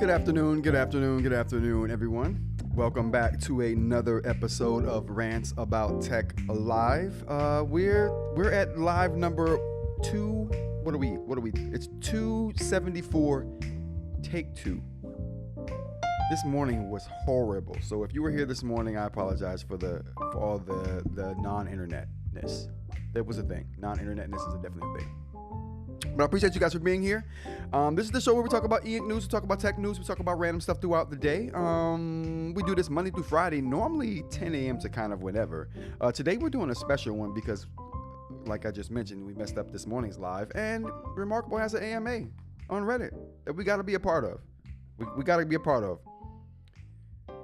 Good afternoon, everyone. Welcome back to another episode of Rants About Tech Live. We're at live number 2. What are we? It's 274, take 2. This morning was horrible. So if you were here this morning, I apologize for all the non-internetness. That was a thing. Non-internetness is a definite thing. But I appreciate you guys for being here. This is the show where we talk about eInk news, we talk about tech news, we talk about random stuff throughout the day. We do this Monday through Friday, normally 10 a.m. to kind of whenever. Today we're doing a special one because, like I just mentioned, we messed up this morning's live, and reMarkable has an AMA on Reddit that we got to be a part of. We got to be a part of.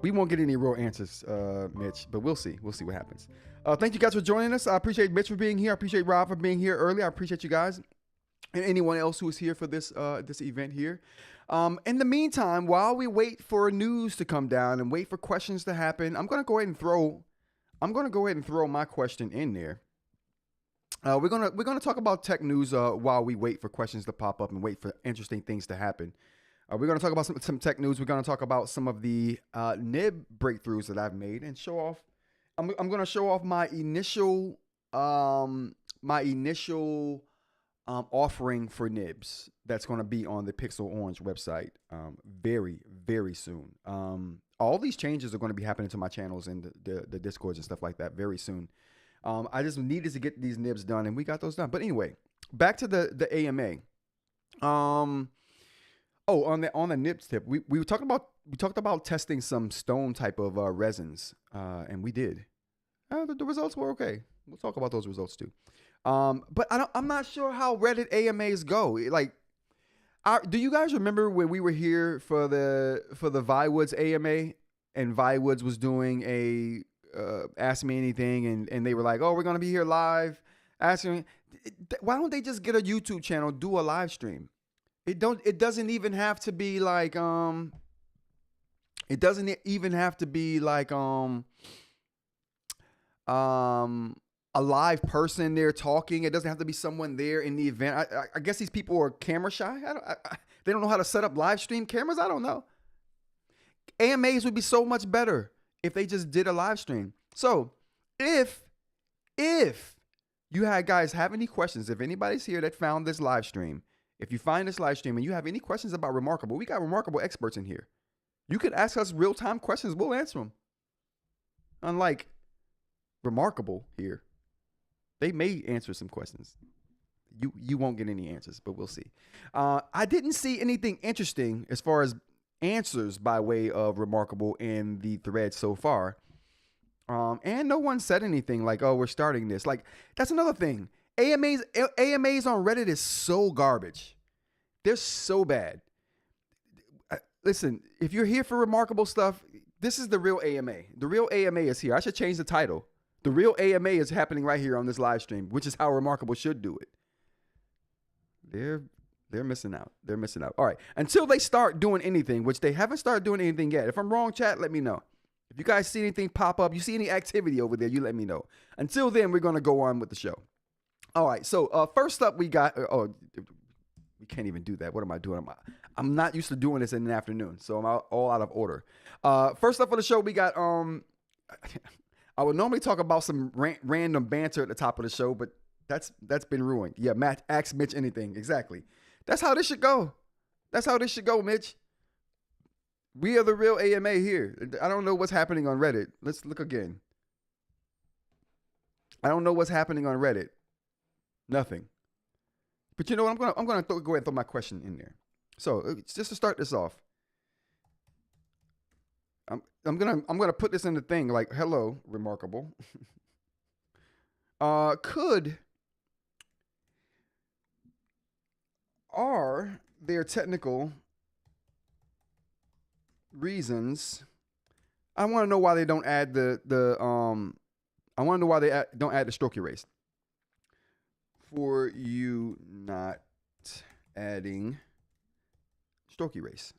We won't get any real answers, Mitch, but we'll see. We'll see what happens. Thank you guys for joining us. I appreciate Mitch for being here. I appreciate Rob for being here early. I appreciate you guys. And anyone else who is here for this event here. In the meantime, while we wait for news to come down and wait for questions to happen, I'm gonna go ahead and throw my question in there. We're gonna talk about tech news while we wait for questions to pop up and wait for interesting things to happen. We're gonna talk about some tech news. We're gonna talk about some of the Nib breakthroughs that I've made and show off. I'm gonna show off my initial offering for Nibs that's going to be on the Pixel Orange website very, very soon. All these changes are going to be happening to my channels and the Discords and stuff like that very soon. I just needed to get these Nibs done, and we got those done. But anyway, back to the AMA. On the Nibs tip, we talked about testing some stone type of resins, and we did. The results were okay. We'll talk about those results too. But I'm not sure how Reddit AMAs go. Like, do you guys remember when we were here for the Viwoods AMA, and Viwoods was doing a Ask Me Anything, and they were like, oh, we're gonna be here live asking. Why don't they just get a YouTube channel, do a live stream? It doesn't even have to be like a live person there talking. It doesn't have to be someone there in the event. I guess these people are camera shy. They don't know how to set up live stream cameras. I don't know. AMAs would be so much better if they just did a live stream. So if you guys have any questions, if anybody's here that found this live stream, if you find this live stream and you have any questions about reMarkable, we got reMarkable experts in here. You could ask us real-time questions. We'll answer them. Unlike reMarkable here, they may answer some questions. You won't get any answers, but we'll see. I didn't see anything interesting as far as answers by way of reMarkable in the thread so far. And no one said anything like, oh, we're starting this. Like, that's another thing. AMAs on Reddit is so garbage. They're so bad. Listen, if you're here for reMarkable stuff, this is the real AMA. The real AMA is here. I should change the title. The real AMA is happening right here on this live stream, which is how reMarkable should do it. They're missing out. They're missing out. All right. Until they start doing anything, which they haven't started doing anything yet. If I'm wrong, chat, let me know. If you guys see anything pop up, you see any activity over there, you let me know. Until then, we're going to go on with the show. All right. So first up, we got, we can't even do that. What am I doing? I'm not used to doing this in the afternoon, so I'm all out of order. First up for the show, we got, I would normally talk about some random banter at the top of the show, but that's been ruined. Yeah, Matt, ask Mitch anything. Exactly. That's how this should go. That's how this should go, Mitch. We are the real AMA here. I don't know what's happening on Reddit. Let's look again. I don't know what's happening on Reddit. Nothing. But you know what? I'm gonna go ahead and throw my question in there. So just to start this off, I'm gonna put this in the thing like, hello, reMarkable. Are there technical reasons? I want to know why they don't add I want to know why they don't add the stroke erase. For you not adding stroke erase.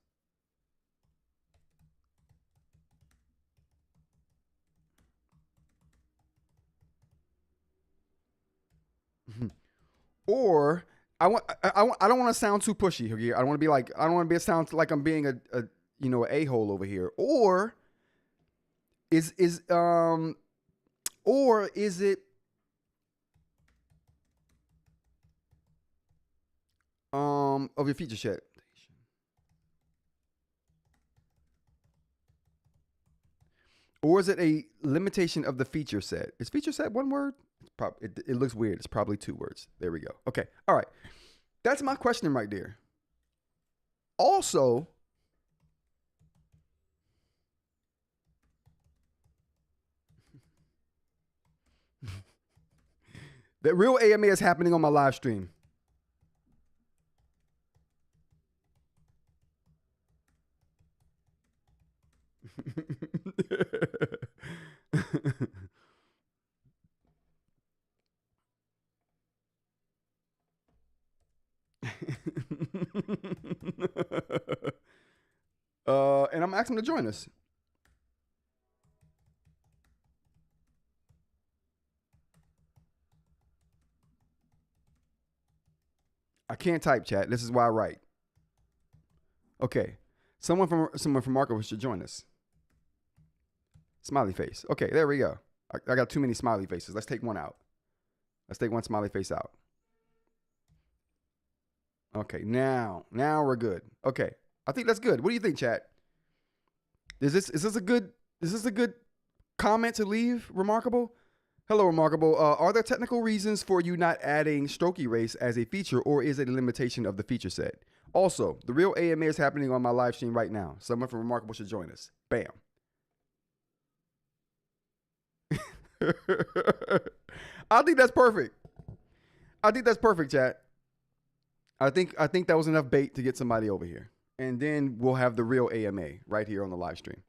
Or I don't want to sound too pushy here. I don't want to be like, I don't want to sound like I'm being an a-hole over here. Or is it of your feature set? Or is it a limitation of the feature set? Is feature set one word? It looks weird. It's probably 2 words. There we go. Okay. All right. That's my question right there. Also, the real AMA is happening on my live stream. And I'm asking him to join us. I can't type, chat. This is why I write. Okay. Someone from reMarkable should join us. Smiley face. Okay, there we go. I got too many smiley faces. Let's take one out. Let's take one smiley face out. Okay, now we're good. Okay, I think that's good. What do you think, chat? Is this a good comment to leave, reMarkable? Hello, reMarkable. Are there technical reasons for you not adding stroke erase as a feature, or is it a limitation of the feature set? Also, the real AMA is happening on my live stream right now. Someone from reMarkable should join us. Bam. I think that's perfect. I think that's perfect, chat. I think that was enough bait to get somebody over here. And then we'll have the real AMA right here on the live stream.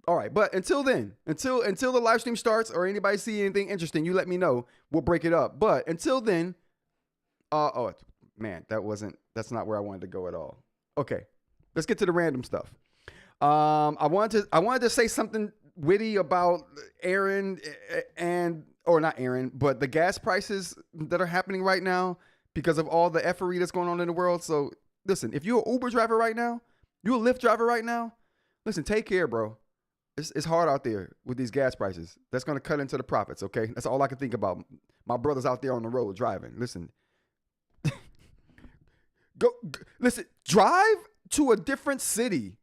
All right, but until then, until the live stream starts or anybody see anything interesting, you let me know. We'll break it up. But until then, oh man, that's not where I wanted to go at all. Okay, let's get to the random stuff. I wanted to say something witty about Aaron or not Aaron, but the gas prices that are happening right now because of all the effery that's going on in the world. So listen, if you're an Uber driver right now, you're a Lyft driver right now, listen, take care, bro. It's hard out there with these gas prices. That's going to cut into the profits, okay? That's all I can think about. My brother's out there on the road driving. Listen. Listen, drive to a different city.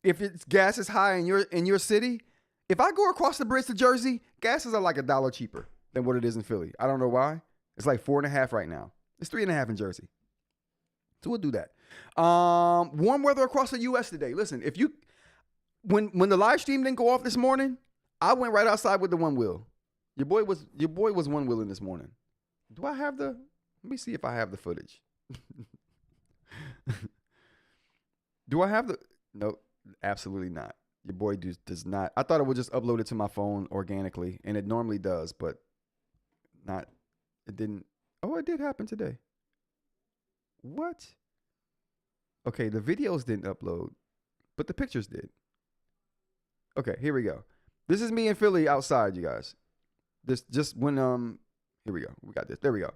If gas is high in your city, if I go across the bridge to Jersey, gas is like $1 cheaper than what it is in Philly. I don't know why. It's like 4.5 right now. It's 3.5 in Jersey. So we'll do that. Warm weather across the U.S. today. Listen, when the live stream didn't go off this morning, I went right outside with the one wheel. Your boy was one wheeling this morning. Do I have let me see if I have the footage. Do I have no, absolutely not. Your boy does not. I thought it would just upload it to my phone organically, and it normally does, but it didn't. Oh, it did happen today. What? Okay, the videos didn't upload, but the pictures did. Okay, here we go. This is me in Philly outside, you guys. This just when here we go. We got this. There we go.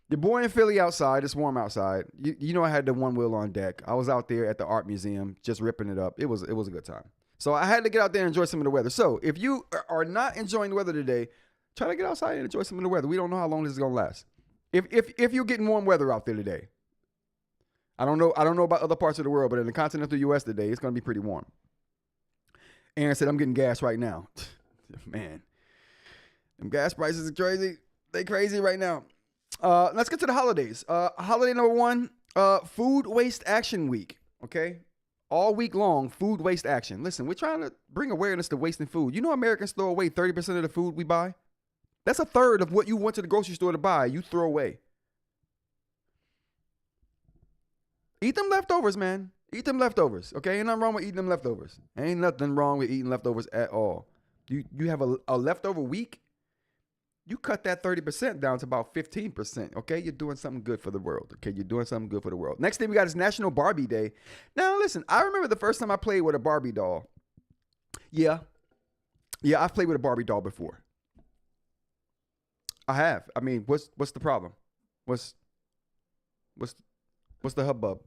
Your boy in Philly outside. It's warm outside. You know I had the one wheel on deck. I was out there at the art museum just ripping it up. It was a good time. So I had to get out there and enjoy some of the weather. So if you are not enjoying the weather today, try to get outside and enjoy some of the weather. We don't know how long this is gonna last. If you're getting warm weather out there today, I don't know about other parts of the world, but in the continental U.S. today, it's gonna be pretty warm. Aaron said, I'm getting gas right now. Man, them gas prices are crazy. They crazy right now. Let's get to the holidays. Holiday number one, Food Waste Action Week. Okay. All week long, food waste action. Listen, we're trying to bring awareness to wasting food. You know, Americans throw away 30% of the food we buy. That's a third of what you went to the grocery store to buy. You throw away. Eat them leftovers, man. Eat them leftovers. Okay, ain't nothing wrong with eating them leftovers. Ain't nothing wrong with eating leftovers at all. You have a leftover week. You cut that 30% down to about 15%. Okay, you're doing something good for the world. Okay, you're doing something good for the world. Next thing we got is National Barbie Day. Now, listen, I remember the first time I played with a Barbie doll. Yeah, I've played with a Barbie doll before. I have. I mean, what's the problem? What's the hubbub?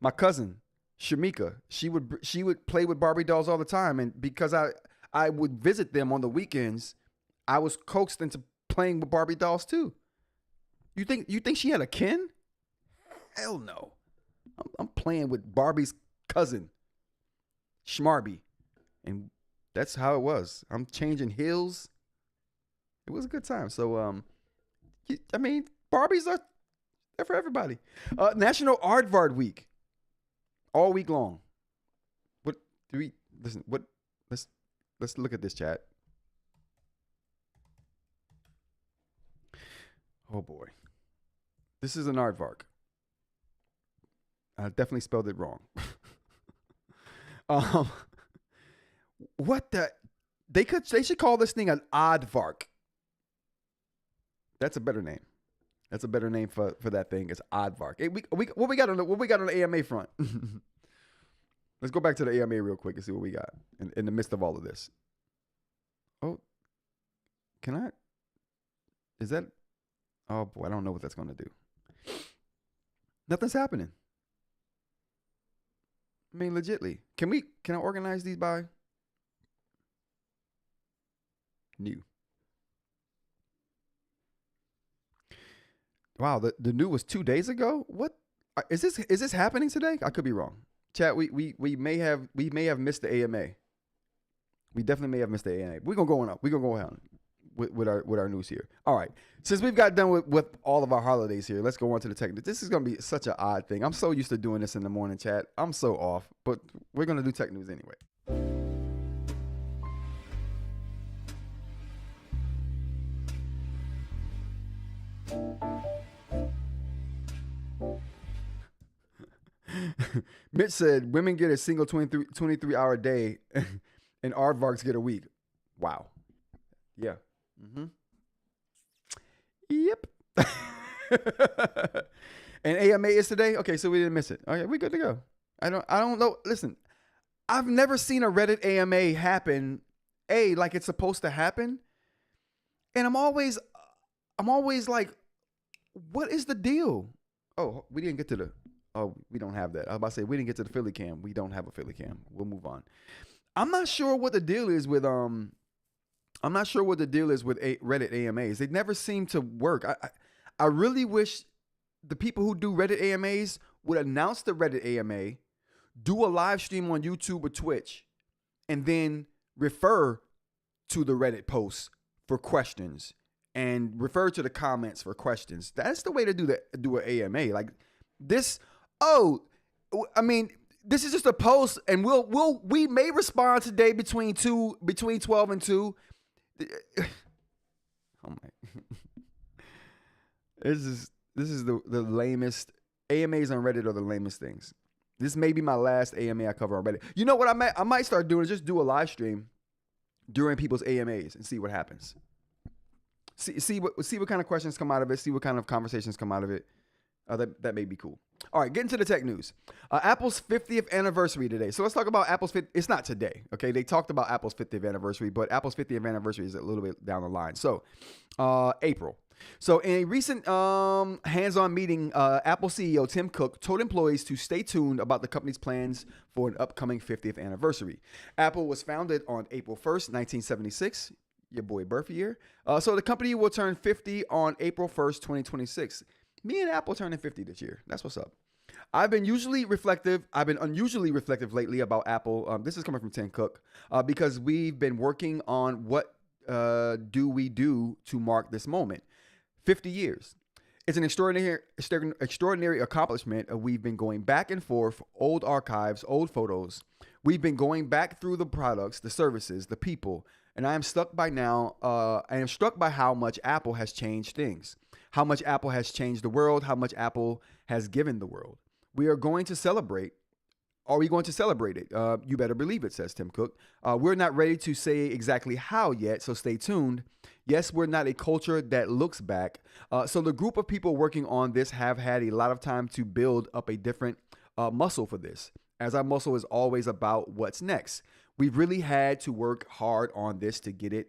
My cousin Shamika, she would play with Barbie dolls all the time, and because I would visit them on the weekends, I was coaxed into playing with Barbie dolls too. You think she had a kin? Hell no. I'm playing with Barbie's cousin, Schmarby, and that's how it was. I'm changing heels. It was a good time. So, I mean, Barbies are they're for everybody. National Ardvark Week, all week long. What do we listen? What let's look at this chat. Oh boy, this is an Ardvark. I definitely spelled it wrong. What the? They should call this thing an Ardvark. That's a better name. That's a better name for that thing. It's Ardvark. Hey, what we got on the AMA front? Let's go back to the AMA real quick and see what we got in the midst of all of this. Oh, can I? Is that? Oh boy, I don't know what that's going to do. Nothing's happening. I mean, legitly. Can I organize these by new? Wow, the new was 2 days ago. What is this? Is this happening today? I could be wrong. Chat, we may have missed the AMA. We definitely may have missed the AMA. We're gonna go on up. We're gonna go on with our news here. All right. Since we've got done with all of our holidays here, let's go on to the tech. This is gonna be such an odd thing. I'm so used to doing this in the morning, chat. I'm so off, but we're gonna do tech news anyway. Mitch said women get a single 23-hour day and aardvarks get a week. Wow. Yeah. Mm-hmm. Yep. And AMA is today? Okay, so we didn't miss it. Okay, we're good to go. I don't know. Listen, I've never seen a Reddit AMA happen, like it's supposed to happen. And I'm always like, what is the deal? Oh, we didn't get to the we don't have that. I was about to say we didn't get to the Philly cam. We don't have a Philly cam. We'll move on. I'm not sure what the deal is with Reddit AMAs. They never seem to work. I really wish the people who do Reddit AMAs would announce the Reddit AMA, do a live stream on YouTube or Twitch, and then refer to the Reddit posts for questions and refer to the comments for questions. That's the way to do an AMA. Like this. Oh, I mean, this is just a post, and we may respond today between 12 and 2. Oh my! This is the lamest. AMAs on Reddit are the lamest things. This may be my last AMA I cover on Reddit. You know what I might start doing is just do a live stream during people's AMAs and see what happens. See what kind of questions come out of it. See what kind of conversations come out of it. That may be cool. All right, getting to the tech news. Apple's 50th anniversary today. So let's talk about Apple's 50th. It's not today, okay? They talked about Apple's 50th anniversary, but Apple's 50th anniversary is a little bit down the line. So April. So in a recent hands-on meeting, Apple CEO Tim Cook told employees to stay tuned about the company's plans for an upcoming 50th anniversary. Apple was founded on April 1st, 1976, your boy birth year. So the company will turn 50 on April 1st, 2026. Me and Apple turning 50 this year. That's what's up. I've been unusually reflective lately about Apple. This is coming from Tim Cook because we've been working on what do we do to mark this moment. 50 years. It's an extraordinary accomplishment. We've been going back and forth, old archives, old photos. We've been going back through the products, the services, the people, and I am struck by how much Apple has changed things, how much Apple has changed the world, how much Apple has given the world. We are going to celebrate. Are we going to celebrate it? You better believe it, says Tim Cook. We're not ready to say exactly how yet, so stay tuned. Yes, we're not a culture that looks back. So the group of people working on this have had a lot of time to build up a different muscle for this, as our muscle is always about what's next. We've really had to work hard on this to get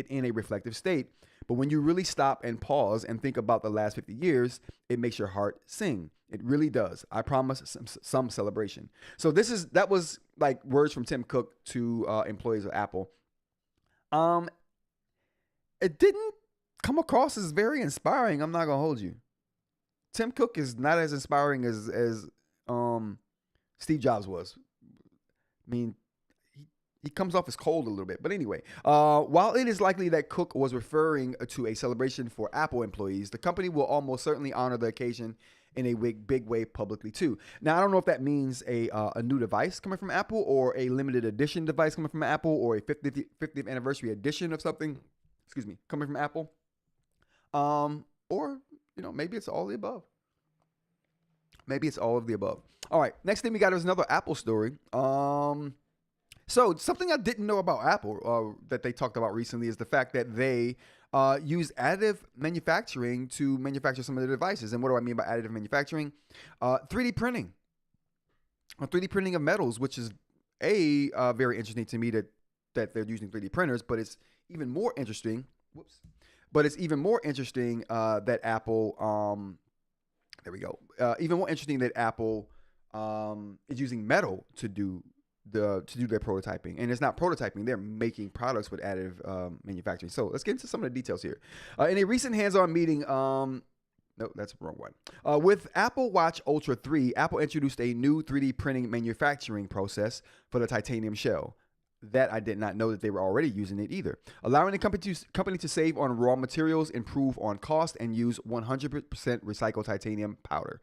in a reflective state. But when you really stop and pause and think about the last 50 years, it makes your heart sing. It really does. I promise some celebration. So that was like words from Tim Cook to employees of Apple. It didn't come across as very inspiring. I'm not gonna hold you. Tim Cook is not as inspiring as Steve Jobs was. I mean, he comes off as cold a little bit. But anyway, while it is likely that Cook was referring to a celebration for Apple employees, the company will almost certainly honor the occasion in a big way publicly too. Now, I don't know if that means a new device coming from Apple, or a limited edition device coming from Apple, or a 50th anniversary edition of something, coming from Apple. Or, maybe it's all the above. Maybe it's all of the above. All right, next thing we got is another Apple story. So something I didn't know about Apple that they talked about recently is the fact that they use additive manufacturing to manufacture some of their devices. And what do I mean by additive manufacturing? 3D printing. 3D printing of metals, which is very interesting to me that they're using 3D printers, but it's even more interesting. That Apple, even more interesting that Apple is using metal to do their prototyping. And it's not prototyping, they're making products with additive manufacturing. So let's get into some of the details here. In a recent hands-on meeting, no, that's the wrong one. With Apple Watch Ultra 3, Apple introduced a new 3D printing manufacturing process for the titanium shell. That I did not know that they were already using it either. Allowing the company to save on raw materials, improve on cost, and use 100% recycled titanium powder.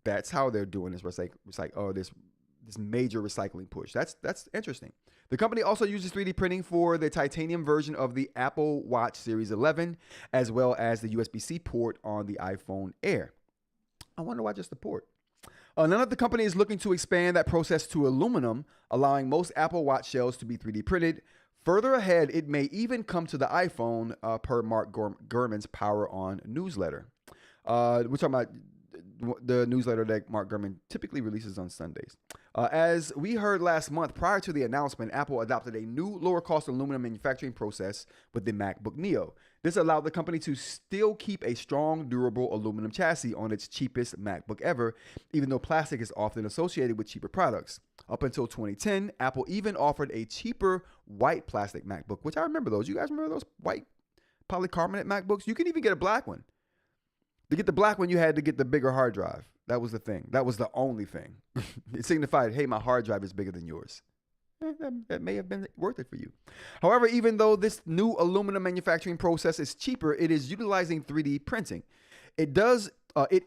That's how they're doing this this major recycling push. That's interesting. The company also uses 3D printing for the titanium version of the Apple Watch Series 11, as well as the USB-C port on the iPhone Air. I wonder why just the port. None of the company is looking to expand that process to aluminum, allowing most Apple Watch shells to be 3D printed. Further ahead, it may even come to the iPhone, per Mark Gurman's Power On newsletter. We're talking about the newsletter that Mark Gurman typically releases on Sundays. As we heard last month, prior to the announcement, Apple adopted a new lower-cost aluminum manufacturing process with the MacBook Neo. This allowed the company to still keep a strong, durable aluminum chassis on its cheapest MacBook ever, even though plastic is often associated with cheaper products. Up until 2010, Apple even offered a cheaper white plastic MacBook, which I remember those. You guys remember those white polycarbonate MacBooks? You can even get a black one. To get the black one, you had to get the bigger hard drive. That was the thing. That was the only thing. It signified, hey, my hard drive is bigger than yours. That may have been worth it for you. However, even though this new aluminum manufacturing process is cheaper, it is utilizing 3D printing. It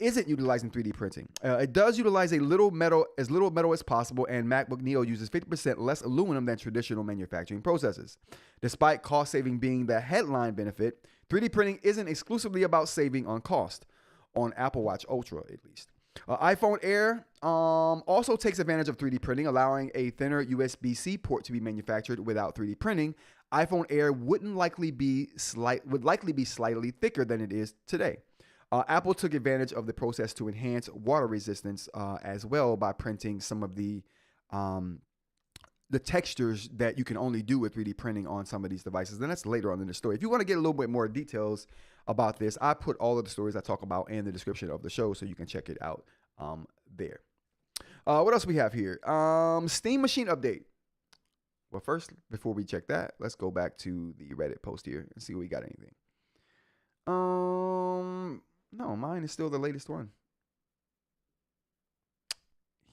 isn't utilizing 3D printing. It does utilize as little metal as possible, and MacBook Neo uses 50% less aluminum than traditional manufacturing processes. Despite cost saving being the headline benefit, 3D printing isn't exclusively about saving on cost, on Apple Watch Ultra at least. iPhone Air also takes advantage of 3D printing, allowing a thinner USB-C port to be manufactured without 3D printing. iPhone Air would likely be slightly thicker than it is today. Apple took advantage of the process to enhance water resistance as well by printing some of the textures that you can only do with 3D printing on some of these devices. And that's later on in the story. If you want to get a little bit more details about this, I put all of the stories I talk about in the description of the show, so you can check it out there. What else we have here? Steam Machine update. Well, first, before we check that, let's go back to the Reddit post here and see if we got anything. No, mine is still the latest one.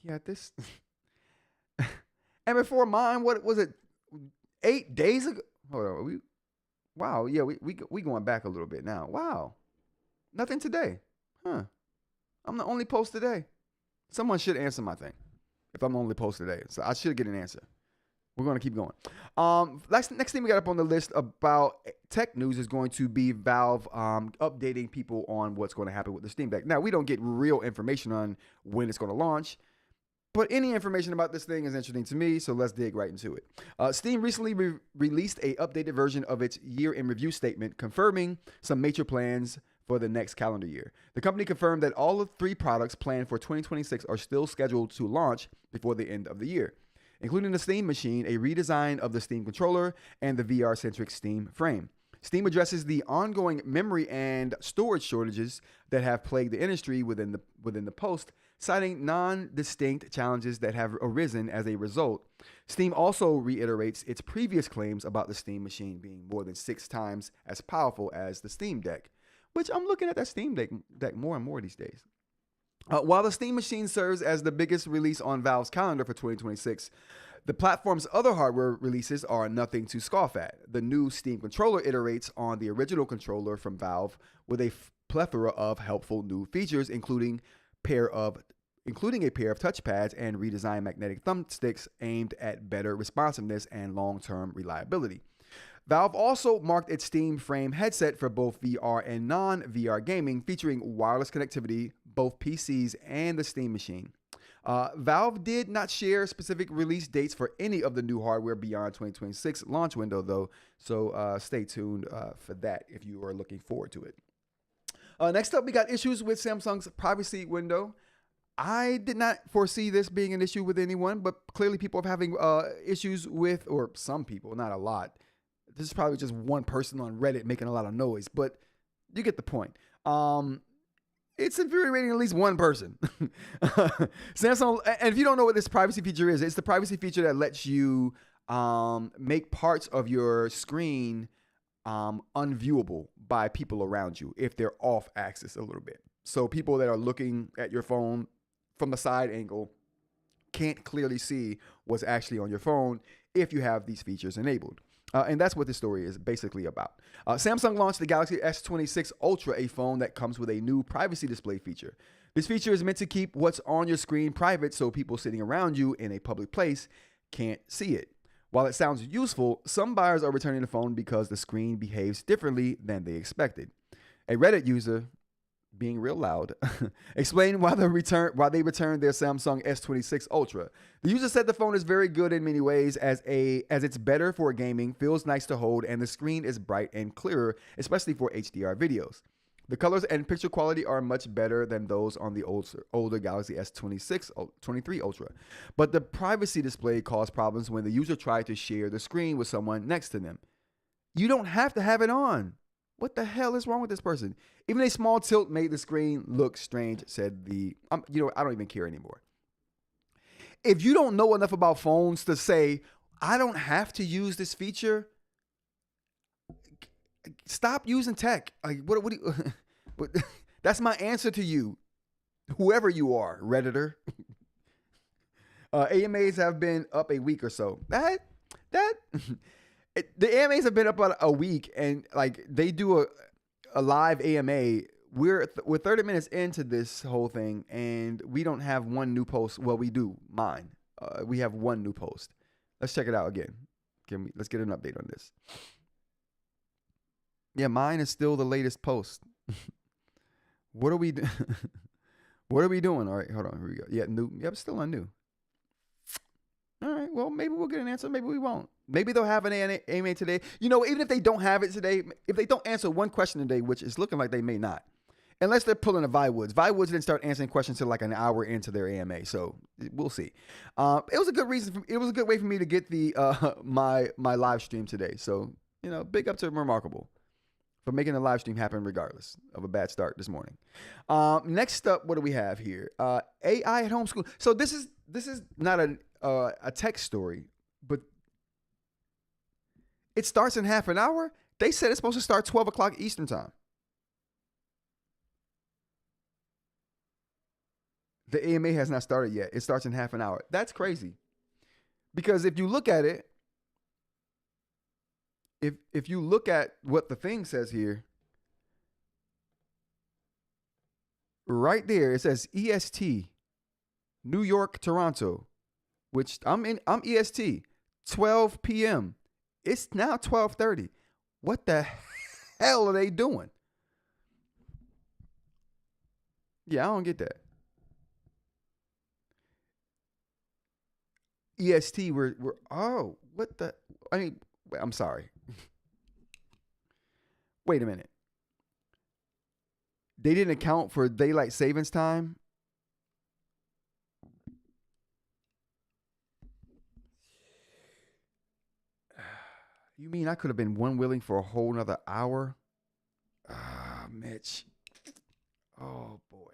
Yeah, this. And before mine, what was it? 8 days ago? Hold on. Wow. Yeah, we going back a little bit now. Wow. Nothing today. Huh. I'm the only post today. Someone should answer my thing if I'm the only post today. So I should get an answer. We're going to keep going. Next thing we got up on the list about tech news is going to be Valve updating people on what's going to happen with the Steam Deck. Now, we don't get real information on when it's going to launch, but any information about this thing is interesting to me, so let's dig right into it. Steam recently released a updated version of its year-in review statement, confirming some major plans for the next calendar year. The company confirmed that all of 3 products planned for 2026 are still scheduled to launch before the end of the year, including the Steam Machine, a redesign of the Steam controller, and the VR-centric Steam frame. Steam addresses the ongoing memory and storage shortages that have plagued the industry within the post, citing non-distinct challenges that have arisen as a result. Steam also reiterates its previous claims about the Steam Machine being more than 6 times as powerful as the Steam Deck, which I'm looking at that Steam Deck more and more these days. While the Steam Machine serves as the biggest release on Valve's calendar for 2026, the platform's other hardware releases are nothing to scoff at. The new Steam controller iterates on the original controller from Valve with a plethora of helpful new features, including a pair of touchpads and redesigned magnetic thumbsticks aimed at better responsiveness and long-term reliability. Valve also marked its Steam Frame headset for both VR and non-VR gaming, featuring wireless connectivity, both PCs and the Steam Machine. Valve did not share specific release dates for any of the new hardware beyond 2026 launch window, though, so stay tuned for that if you are looking forward to it. Next up, we got issues with Samsung's privacy window. I did not foresee this being an issue with anyone, but clearly people are having issues with, or some people, not a lot. This is probably just one person on Reddit making a lot of noise, but you get the point. It's infuriating at least one person. Samsung, and if you don't know what this privacy feature is, it's the privacy feature that lets you make parts of your screen unviewable by people around you if they're off axis a little bit. So people that are looking at your phone from a side angle can't clearly see what's actually on your phone if you have these features enabled. And that's what this story is basically about. Samsung launched the Galaxy S26 Ultra, a phone that comes with a new privacy display feature. This feature is meant to keep what's on your screen private so people sitting around you in a public place can't see it. While it sounds useful, some buyers are returning the phone because the screen behaves differently than they expected. A Reddit user, being real loud, explained why they returned their Samsung S26 Ultra. The user said the phone is very good in many ways as it's better for gaming, feels nice to hold, and the screen is bright and clearer, especially for HDR videos. The colors and picture quality are much better than those on the older Galaxy S23 Ultra. But the privacy display caused problems when the user tried to share the screen with someone next to them. You don't have to have it on. What the hell is wrong with this person? Even a small tilt made the screen look strange, said the... I don't even care anymore. If you don't know enough about phones to say, I don't have to use this feature, stop using tech. Like, what do you... That's my answer to you, whoever you are, Redditor. AMAs have been up a week or so. The AMAs have been up about a week, and like they do a live AMA. We're 30 minutes into this whole thing, and we don't have one new post. Well, we do. Mine. We have one new post. Let's check it out again. Let's get an update on this. Yeah, mine is still the latest post. What are we doing? All right, hold on. Here we go. Yeah, new. Yep, still on new. All right, well, maybe we'll get an answer. Maybe we won't. Maybe they'll have an AMA today. Even if they don't have it today, if they don't answer one question today, which is looking like they may not, unless they're pulling a Viwoods. Viwoods didn't start answering questions until like an hour into their AMA, so we'll see. It was a good reason. It was a good way for me to get the my live stream today. So big up to reMarkable for making the live stream happen regardless of a bad start this morning. Next up, what do we have here? AI at home school. So this is not a tech story, but it starts in half an hour. They said it's supposed to start 12 o'clock Eastern time. The AMA has not started yet. It starts in half an hour. That's crazy. Because if you look at it, if you look at what the thing says here, right there. It says EST, New York, Toronto, which I'm EST, 12 p.m. It's now 12:30. What the hell are they doing? Yeah, I don't get that. EST, we're oh, what the? I mean, I'm sorry. Wait a minute. They didn't account for daylight savings time. You mean I could have been one willing for a whole nother hour? Ah, Mitch. Oh boy.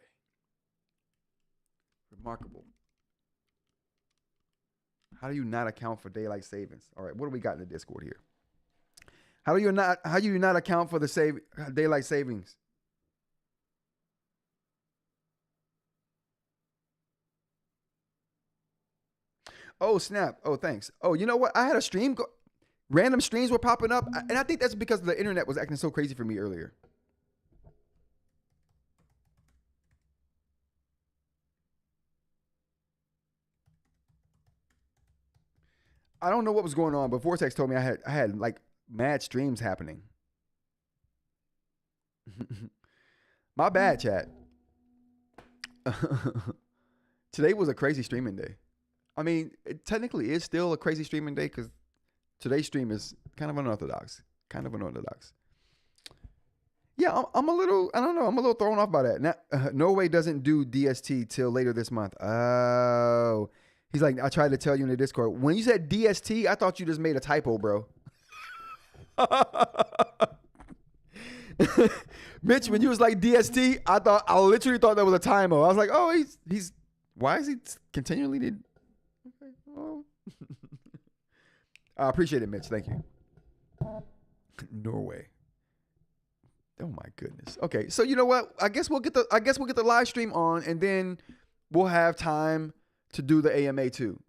reMarkable. How do you not account for daylight savings? All right, what do we got in the Discord here? How do you not account for the daylight savings? Oh, snap. Oh, thanks. Oh, you know what? I had a stream. Random streams were popping up. And I think that's because the internet was acting so crazy for me earlier. I don't know what was going on, but Vortex told me I had like mad streams happening. My bad, chat. Today was a crazy streaming day. I mean, it technically is still a crazy streaming day because today's stream is kind of unorthodox. Yeah, I'm a little, I don't know, I'm a little thrown off by that. Now, Norway doesn't do DST till later this month. Oh. He's like, I tried to tell you in the Discord. When you said DST, I thought you just made a typo, bro. Mitch, when you was like DST, I literally thought that was a typo. I was like, oh, he's why is he continually did? Okay, well. I appreciate it, Mitch. Thank you. Norway. Oh my goodness. Okay, so you know what? I guess we'll get the live stream on, and then we'll have time to do the AMA too.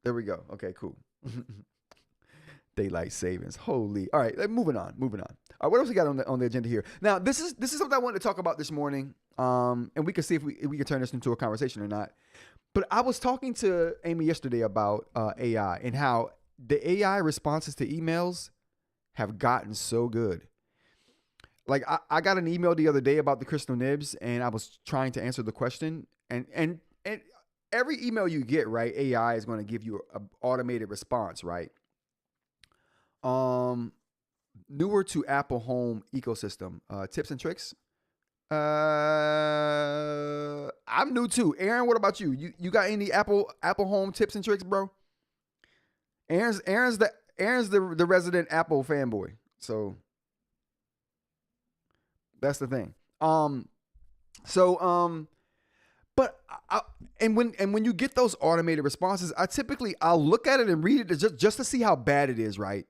There we go. Okay, cool. Daylight savings. Holy. All right, moving on. All right, what else we got on the agenda here? Now, this is something I wanted to talk about this morning, and we can see if we can turn this into a conversation or not. But I was talking to Amy yesterday about AI and how the AI responses to emails have gotten so good. Like I got an email the other day about the crystal nibs, and I was trying to answer the question, and every email you get, right, AI is going to give you an automated response, right? Newer to Apple Home ecosystem, tips and tricks. I'm new too. Aaron, what about you? You got any Apple Home tips and tricks, bro? Aaron's the resident Apple fanboy, so that's the thing. But when you get those automated responses, I'll look at it and read it just to see how bad it is, right?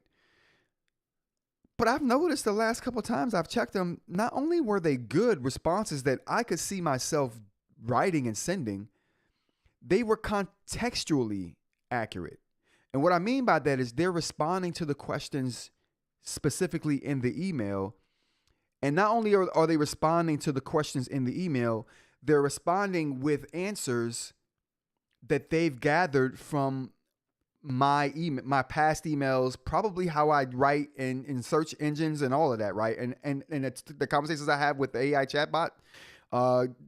But I've noticed the last couple of times I've checked them, not only were they good responses that I could see myself writing and sending, they were contextually accurate. And what I mean by that is they're responding to the questions specifically in the email. And not only are they responding to the questions in the email, they're responding with answers that they've gathered from my past emails, probably how I write in search engines and all of that, right? And it's the conversations I have with the AI chatbot,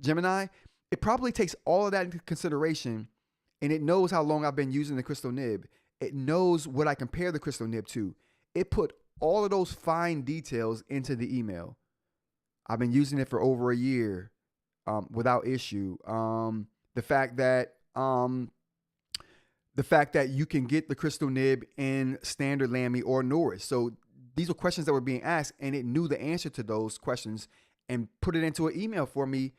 Gemini, it probably takes all of that into consideration, and it knows how long I've been using the crystal nib. It knows what I compare the crystal nib to. It put all of those fine details into the email. I've been using it for over a year without issue. The fact that you can get the crystal nib in standard Lamy or Norris. So these were questions that were being asked, and it knew the answer to those questions and put it into an email for me.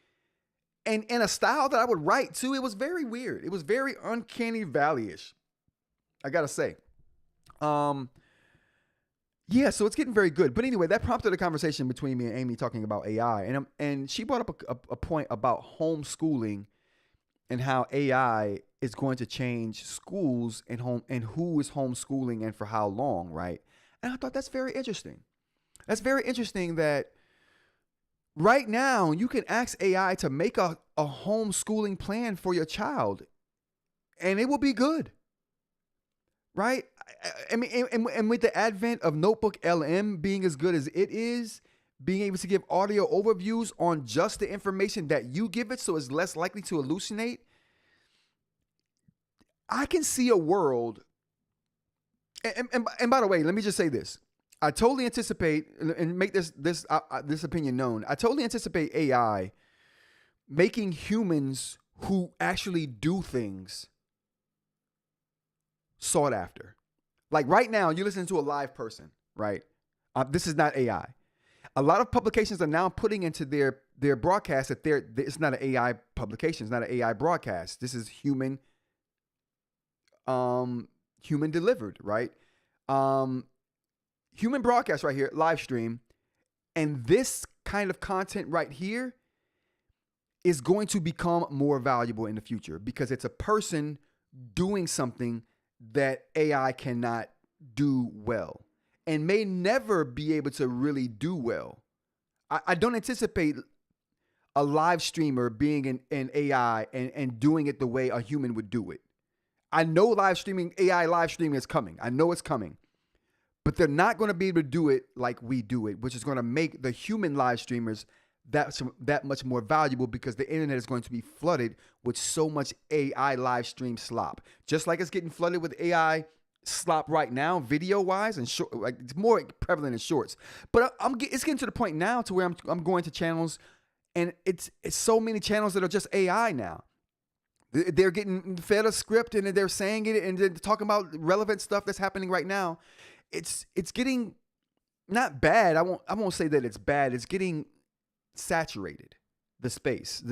And in a style that I would write too. It was very weird. It was very uncanny valley-ish, I gotta say. Yeah, so it's getting very good. But anyway, that prompted a conversation between me and Amy talking about AI. And she brought up a point about homeschooling and how AI is going to change schools and who is homeschooling and for how long, right? And I thought that's very interesting. That's very interesting that Right now, you can ask AI to make a homeschooling plan for your child, and it will be good. Right? I mean, and with the advent of Notebook LM being as good as it is, being able to give audio overviews on just the information that you give it so it's less likely to hallucinate, I can see a world. And by the way, let me just say this. I totally anticipate, and make this opinion known, I totally anticipate AI making humans who actually do things sought after. Like right now, you're listening to a live person, right? This is not AI. A lot of publications are now putting into their broadcast that it's not an AI publication, it's not an AI broadcast. This is human delivered, right? Human broadcast right here, live stream, and this kind of content right here is going to become more valuable in the future because it's a person doing something that AI cannot do well and may never be able to really do well. I don't anticipate a live streamer being an AI and doing it the way a human would do it. I know AI live streaming is coming. I know it's coming. But they're not going to be able to do it like we do it, which is going to make the human live streamers that much more valuable because the internet is going to be flooded with so much AI live stream slop. Just like it's getting flooded with AI slop right now, video wise, and short, like it's more prevalent in shorts. But it's getting to the point now to where I'm going to channels, and it's so many channels that are just AI now. They're getting fed a script and they're saying it and they're talking about relevant stuff that's happening right now. It's getting not bad. I won't say that it's bad. It's getting saturated. The space,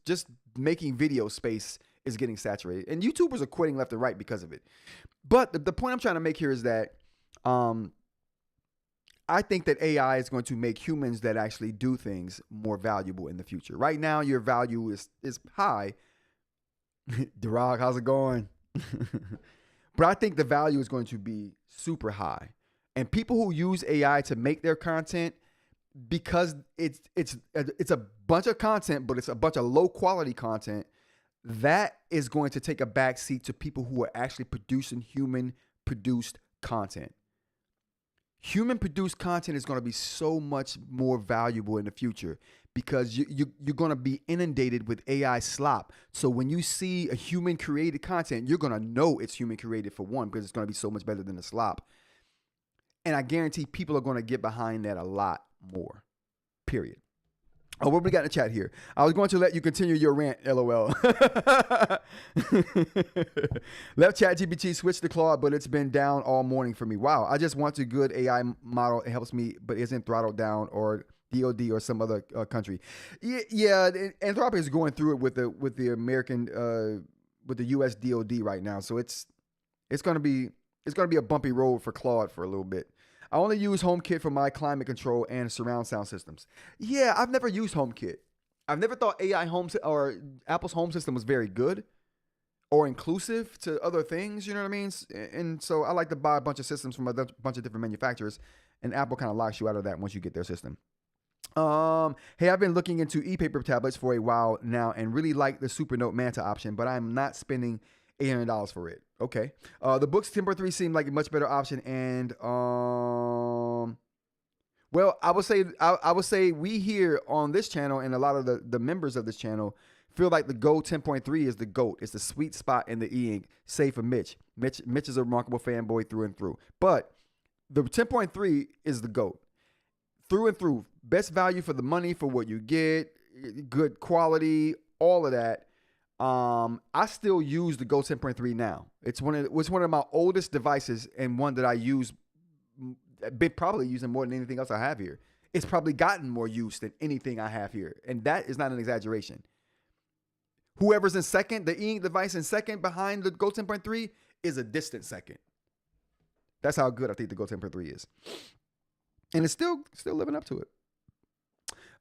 just making video space is getting saturated, and YouTubers are quitting left and right because of it. But the point I'm trying to make here is that I think that AI is going to make humans that actually do things more valuable in the future. Right now, your value is high. Durag, how's it going? But I think the value is going to be super high. And people who use AI to make their content, because it's a bunch of content, but it's a bunch of low quality content, that is going to take a backseat to people who are actually producing human produced content. Human produced content is going to be so much more valuable in the future because you're going to be inundated with AI slop. So when you see a human created content, you're going to know it's human created, for one, because it's going to be so much better than the slop. And I guarantee people are going to get behind that a lot more, period. Oh, what we got in the chat here? I was going to let you continue your rant, LOL. Left ChatGPT, switched to Claude, but it's been down all morning for me. Wow, I just want a good AI model. It helps me, but isn't throttled down or DOD or some other country. Yeah, Anthropic is going through it with the American, with the US DOD right now. So it's going to be a bumpy road for Claude for a little bit. I only use HomeKit for my climate control and surround sound systems. Yeah, I've never used HomeKit. I've never thought AI home or Apple's home system was very good or inclusive to other things. You know what I mean? And so I like to buy a bunch of systems from a bunch of different manufacturers, and Apple kind of locks you out of that once you get their system. Hey, I've been looking into e-paper tablets for a while now and really like the Supernote Manta option, but I'm not spending $800 for it. Okay. The Boox 10.3 seemed like a much better option, and well, I would say we here on this channel and a lot of the members of this channel feel like the Go 10.3 is the GOAT. It's the sweet spot in the eInk, save for Mitch. Mitch is a reMarkable fanboy through and through. But the 10.3 is the GOAT. Through and through. Best value for the money for what you get, good quality, all of that. I still use the Go 10.3 now. It's one of my oldest devices and one that I use, probably using more than anything else I have here. It's probably gotten more use than anything I have here. And that is not an exaggeration. Whoever's in second, the eInk device in second behind the Go 10.3 is a distant second. That's how good I think the Go 10.3 is. And it's still living up to it.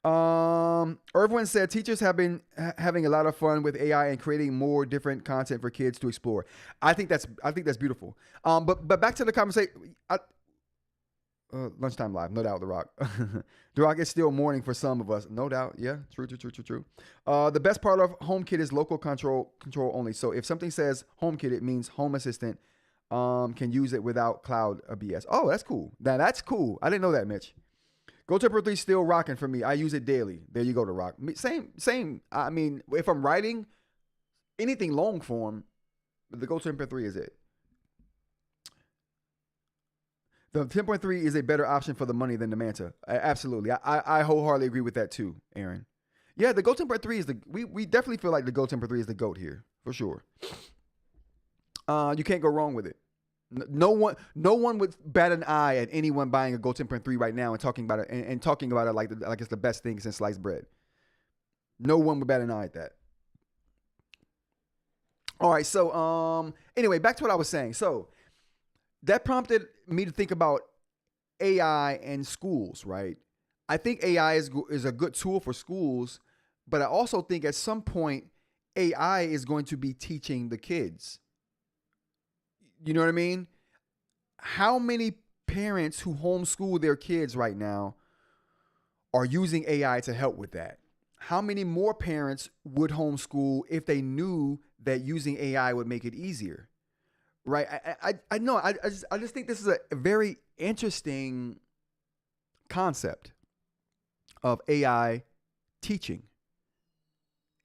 Irvin said teachers have been having a lot of fun with AI and creating more different content for kids to explore. I think that's beautiful. But back to the conversation. Lunchtime live, no doubt. The Rock. The Rock is still morning for some of us, no doubt. Yeah, true. The best part of HomeKit is local control only. So if something says HomeKit, it means Home Assistant can use it without cloud BS. Oh, that's cool. That's cool. I didn't know that, Mitch. GoTempo 3 still rocking for me. I use it daily. There you go, The Rock. Same. I mean, if I'm writing anything long form, the GoTempo 3 is it. The 10.3 is a better option for the money than the Manta. Absolutely. I wholeheartedly agree with that too, Aaron. Yeah, the GoTempo 3 is we definitely feel like the GoTempo 3 is the GOAT here, for sure. You can't go wrong with it. No one would bat an eye at anyone buying a GoTempo 3 right now and talking about it and talking about it like it's the best thing since sliced bread. No one would bat an eye at that. All right, so anyway, back to what I was saying. So that prompted me to think about AI and schools, right? I think AI is a good tool for schools, but I also think at some point AI is going to be teaching the kids. You know what I mean? How many parents who homeschool their kids right now are using AI to help with that? How many more parents would homeschool if they knew that using AI would make it easier? Right. I know. I just think this is a very interesting concept of AI teaching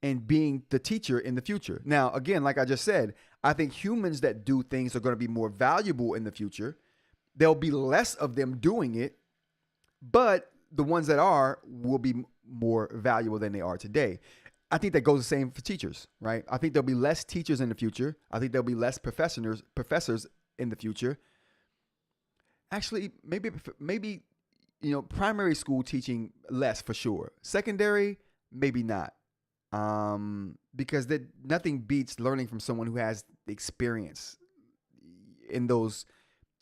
and being the teacher in the future. Now, again, like I just said, I think humans that do things are going to be more valuable in the future. There'll be less of them doing it, but the ones that are will be more valuable than they are today. I think that goes the same for teachers, right? I think there'll be less teachers in the future. I think there'll be less professors in the future. Actually, maybe primary school teaching less for sure. Secondary, maybe not, because nothing beats learning from someone who has experience in those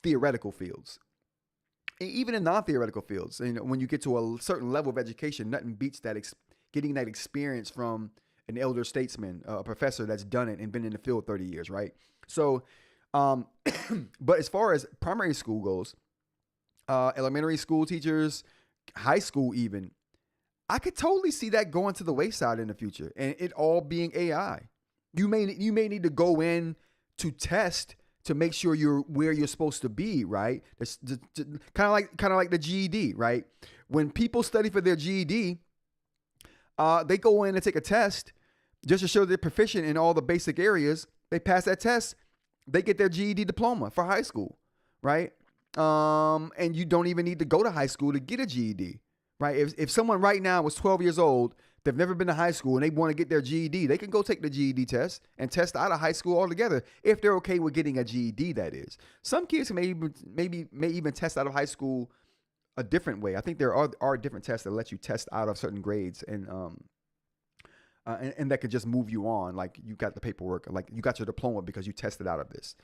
theoretical fields. Even in non-theoretical fields, when you get to a certain level of education, nothing beats that getting that experience from an elder statesman, a professor that's done it and been in the field 30 years, right? So, but as far as primary school goes, elementary school teachers, high school even, I could totally see that going to the wayside in the future and it all being AI. You may need to go in to test to make sure you're where you're supposed to be, right? Kind of like the GED, right? When people study for their GED, they go in and take a test just to show they're proficient in all the basic areas. They pass that test, they get their GED diploma for high school, right? And you don't even need to go to high school to get a GED, right? If someone right now was 12 years old, they've never been to high school and they want to get their GED, they can go take the GED test and test out of high school altogether if they're okay with getting a GED, that is. Some kids may even test out of high school a different way. I think there are different tests that let you test out of certain grades and that could just move you on. Like you got the paperwork, like you got your diploma because you tested out of this.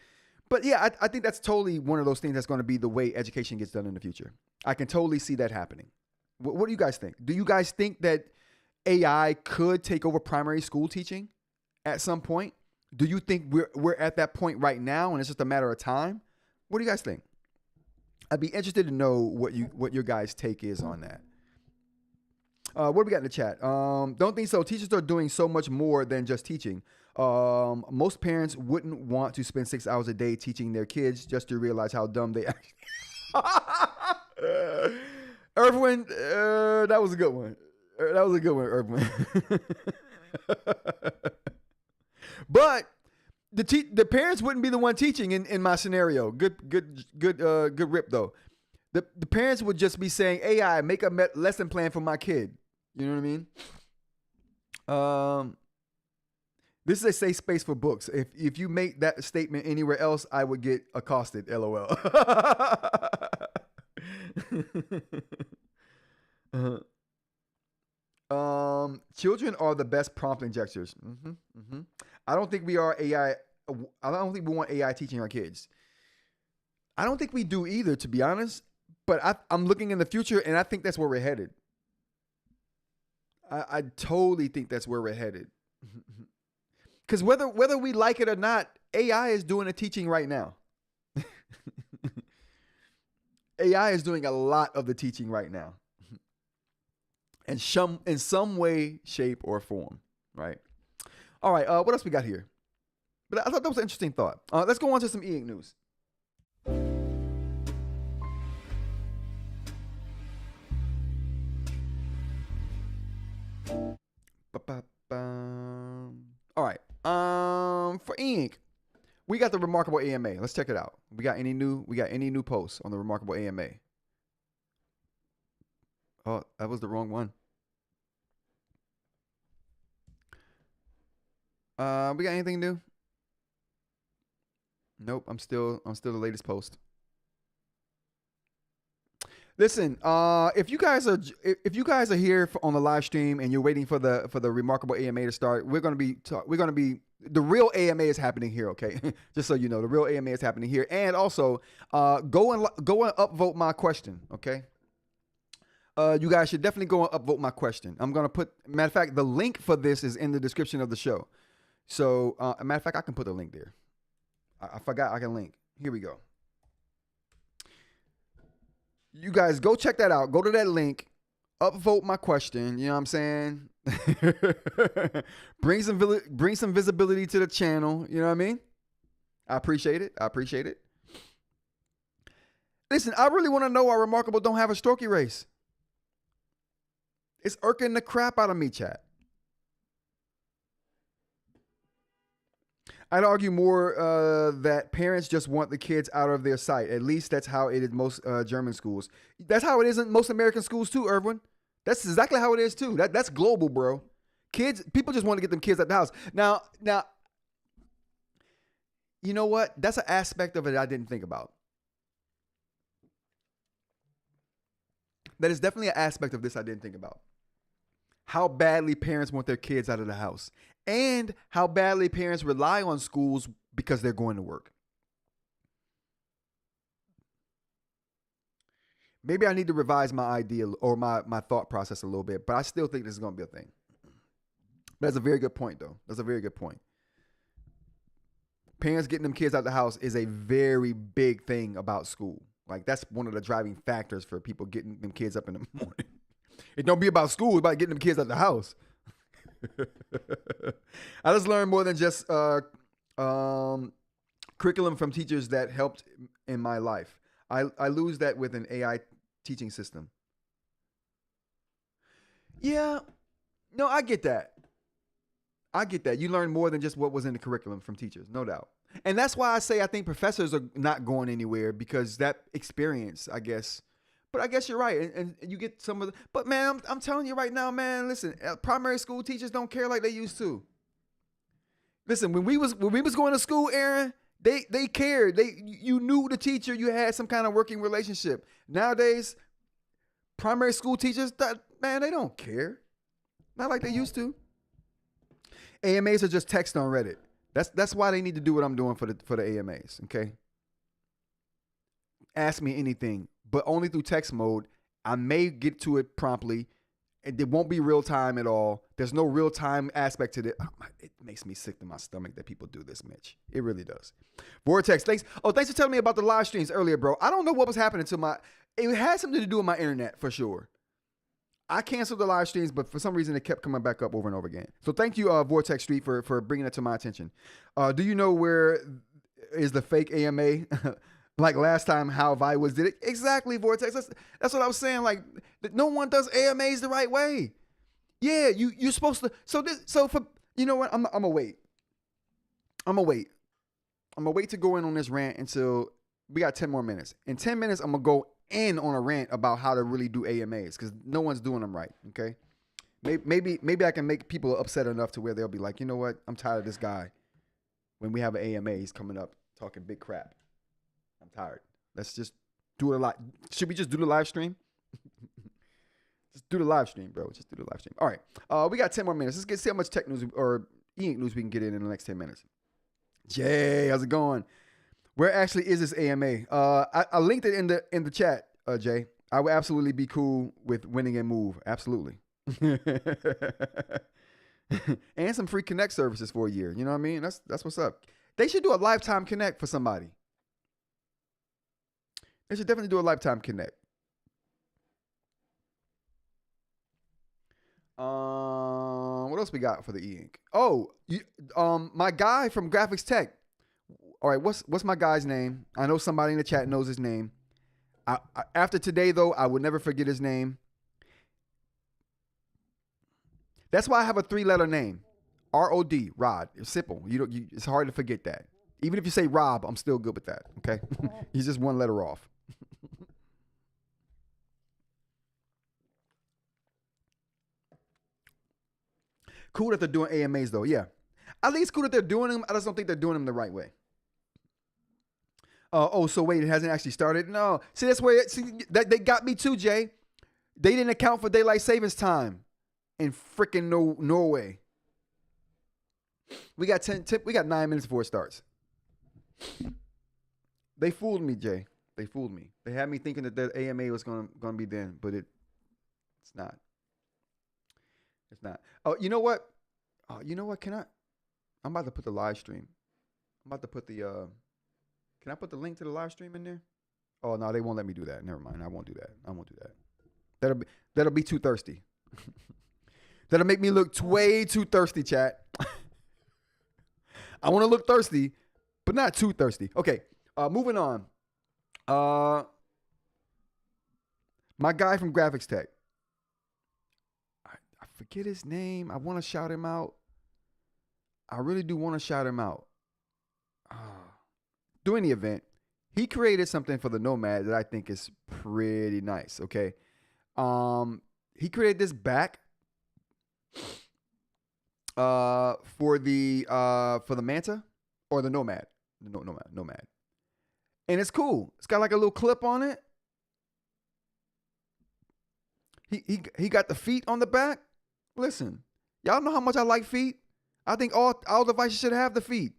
But yeah, I think that's totally one of those things that's going to be the way education gets done in the future. I can totally see that happening. What do you guys think? Do you guys think that AI could take over primary school teaching at some point? Do you think we're at that point right now and it's just a matter of time? What do you guys think? I'd be interested to know what your guys' take is on that. What do we got in the chat? Don't think so. Teachers are doing so much more than just teaching. Most parents wouldn't want to spend 6 hours a day teaching their kids just to realize how dumb they actually. Irvin, that was a good one. That was a good one, Irvin. But the parents wouldn't be the one teaching in my scenario. Good rip though. The parents would just be saying, AI, make a lesson plan for my kid. You know what I mean? This is a safe space for books. If you make that statement anywhere else, I would get accosted. LOL. Children are the best prompt injectors. I don't think we are AI. I don't think we want AI teaching our kids. I don't think we do either, to be honest. But I'm looking in the future, and I think that's where we're headed. I totally think that's where we're headed. Because whether we like it or not, AI is doing the teaching right now. AI is doing a lot of the teaching right now. And in some way, shape, or form, right? All right, what else we got here? But I thought that was an interesting thought. Let's go on to some eInk news. All right. For eInk, we got the reMarkable AMA. Let's check it out. We got any new posts on the reMarkable AMA? Oh, that was the wrong one. We got anything new? Nope. I'm still the latest post. Listen, if you guys are here on the live stream and you're waiting for the reMarkable AMA to start, we're gonna be the real AMA is happening here, okay? Just so you know, the real AMA is happening here, and also go and upvote my question, okay? You guys should definitely go and upvote my question. I'm gonna put, matter of fact, the link for this is in the description of the show. So, matter of fact, I can put the link there. I forgot I can link. Here we go. You guys go check that out. Go to that link. Upvote my question. You know what I'm saying? Bring some visibility to the channel. You know what I mean? I appreciate it. Listen, I really want to know why reMarkable don't have a stroke erase. It's irking the crap out of me, chat. I'd argue more that parents just want the kids out of their sight. At least that's how it is in most German schools. That's how it is in most American schools too, Irwin. That's exactly how it is too. That's global, bro. People just want to get them kids out the house. Now, you know what? That's an aspect of it I didn't think about. That is definitely an aspect of this I didn't think about. How badly parents want their kids out of the house. And how badly parents rely on schools because they're going to work. Maybe I need to revise my idea or my thought process a little bit, but I still think this is going to be a thing. But that's a very good point, though. That's a very good point. Parents getting them kids out the house is a very big thing about school. Like, that's one of the driving factors for people getting them kids up in the morning. It don't be about school, it's about getting them kids out the house. I just learned more than just curriculum from teachers that helped in my life. I lose that with an AI teaching system. Yeah, no, I get that. You learn more than just what was in the curriculum from teachers, no doubt. And that's why I say I think professors are not going anywhere, because that experience, I guess. But I guess you're right, and you get some of the. But man, I'm telling you right now, man. Listen, primary school teachers don't care like they used to. Listen, when we was going to school, Aaron, they cared. You knew the teacher. You had some kind of working relationship. Nowadays, primary school teachers, man, they don't care. Not like they used to. AMAs are just text on Reddit. That's why they need to do what I'm doing for the AMAs. Okay. Ask me anything, but only through text mode. I may get to it promptly, and it won't be real time at all. There's no real time aspect to it. It makes me sick to my stomach that people do this, Mitch. It really does. Vortex, thanks. Oh, thanks for telling me about the live streams earlier, bro. I don't know what was happening to it had something to do with my internet for sure. I canceled the live streams, but for some reason it kept coming back up over and over again. So thank you, Vortex Street, for bringing that to my attention. Do you know where is the fake AMA? Like last time, how Vi was did it. Exactly, Vortex. That's what I was saying. Like, no one does AMAs the right way. Yeah, you're supposed to. So for you know what, I'm gonna wait. I'm gonna wait to go in on this rant until we got 10 more minutes. In 10 minutes, I'm gonna go in on a rant about how to really do AMAs, because no one's doing them right. Okay, maybe I can make people upset enough to where they'll be like, you know what, I'm tired of this guy. When we have an AMA, he's coming up talking big crap. I'm tired. Let's just do it a lot. Should we just do the live stream? Just do the live stream, bro. Just do the live stream. All right. We got 10 more minutes. Let's see how much tech news or eInk news we can get in the next 10 minutes. Jay, how's it going? Where actually is this AMA? I linked it in the chat, Jay. I would absolutely be cool with winning and move. Absolutely. And some free Connect services for a year. You know what I mean? That's what's up. They should do a lifetime Connect for somebody. They should definitely do a lifetime connect. What else we got for the eInk? Oh, my guy from Graf-X Tech. All right, what's my guy's name? I know somebody in the chat knows his name. After today, though, I would never forget his name. That's why I have a 3-letter name, R-O-D, Rod. It's simple. It's hard to forget that. Even if you say Rob, I'm still good with that. Okay, he's just 1 letter off. Cool that they're doing AMAs though. Yeah, at least cool that they're doing them. I just don't think they're doing them the right way. So wait, it hasn't actually started. No, see that's where that they got me too, Jay. They didn't account for daylight savings time in freaking Norway. We got 9 minutes before it starts. They fooled me, Jay. They fooled me. They had me thinking that the AMA was gonna be then, but it's not. It's not. Oh, you know what? I'm about to put the live stream. I'm about to put the can I put the link to the live stream in there? Oh no, they won't let me do that. Never mind. I won't do that. That'll be too thirsty. That'll make me look way too thirsty, chat. I want to look thirsty, but not too thirsty. Okay, moving on. My guy from Graf-X Tech. I forget his name. I want to shout him out. I really do want to shout him out. During the event, he created something for the Nomad that I think is pretty nice. Okay, he created this back for the Manta or the Nomad, Nomad, and it's cool. It's got like a little clip on it. He got the feet on the back. Listen, y'all know how much I like feet. I think all devices should have the feet.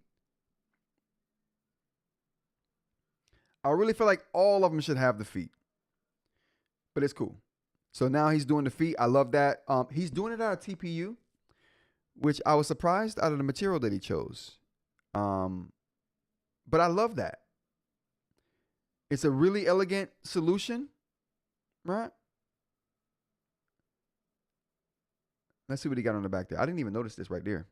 I really feel like all of them should have the feet. But it's cool. So now he's doing the feet. I love that. He's doing it out of TPU, which I was surprised out of the material that he chose. But I love that. It's a really elegant solution, right? Let's see what he got on the back there. I didn't even notice this right there.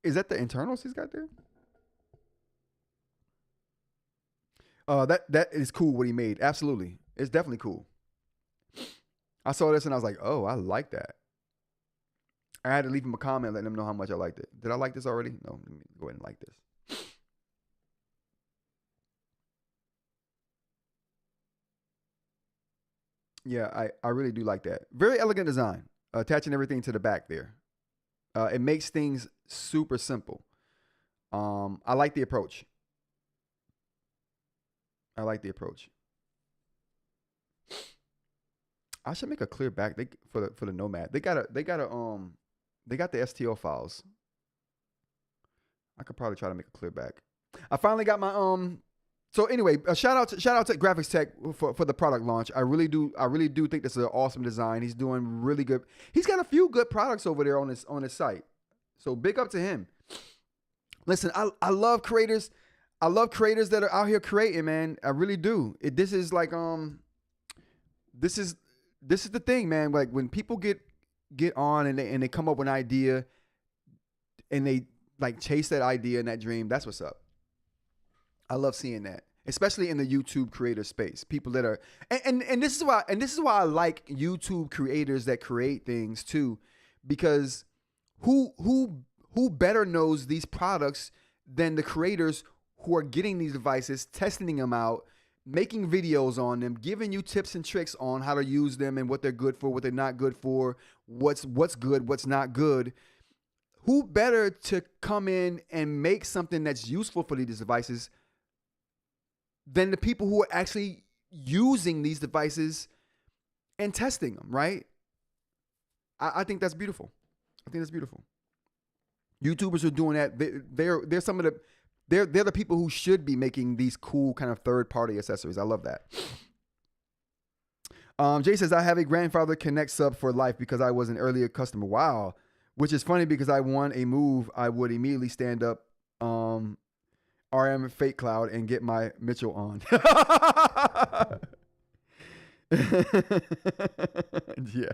Is that the internals he's got there? That is cool what he made. Absolutely. It's definitely cool. I saw this and I was like, oh, I like that. I had to leave him a comment letting him know how much I liked it. Did I like this already? No, let me go ahead and like this. Yeah, I really do like that. Very elegant design. Attaching everything to the back there. It makes things super simple. I like the approach. I should make a clear back for the Nomad. They got the STL files. I could probably try to make a clear back. I finally got my So anyway, shout out to Graf-X Tech for the product launch. I really do think this is an awesome design. He's doing really good. He's got a few good products over there on his site. So big up to him. Listen, I love creators. I love creators that are out here creating, man. I really do. This is like this is the thing, man. Like when people get on and they come up with an idea and they like chase that idea and that dream, that's what's up. I love seeing that, especially in the YouTube creator space. People that are and this is why I like YouTube creators that create things too, because who better knows these products than the creators who are getting these devices, testing them out, making videos on them, giving you tips and tricks on how to use them and what they're good for, what they're not good for, what's good, what's not good. Who better to come in and make something that's useful for these devices than the people who are actually using these devices and testing them, right? I think that's beautiful. YouTubers are doing that. They're some of the they're the people who should be making these cool kind of third-party accessories. I love that. Jay says, I have a grandfather connect sub for life because I was an earlier customer. Wow. Which is funny because I won a move. I would immediately stand up RM Fake Cloud and get my Mitchell on. Yeah.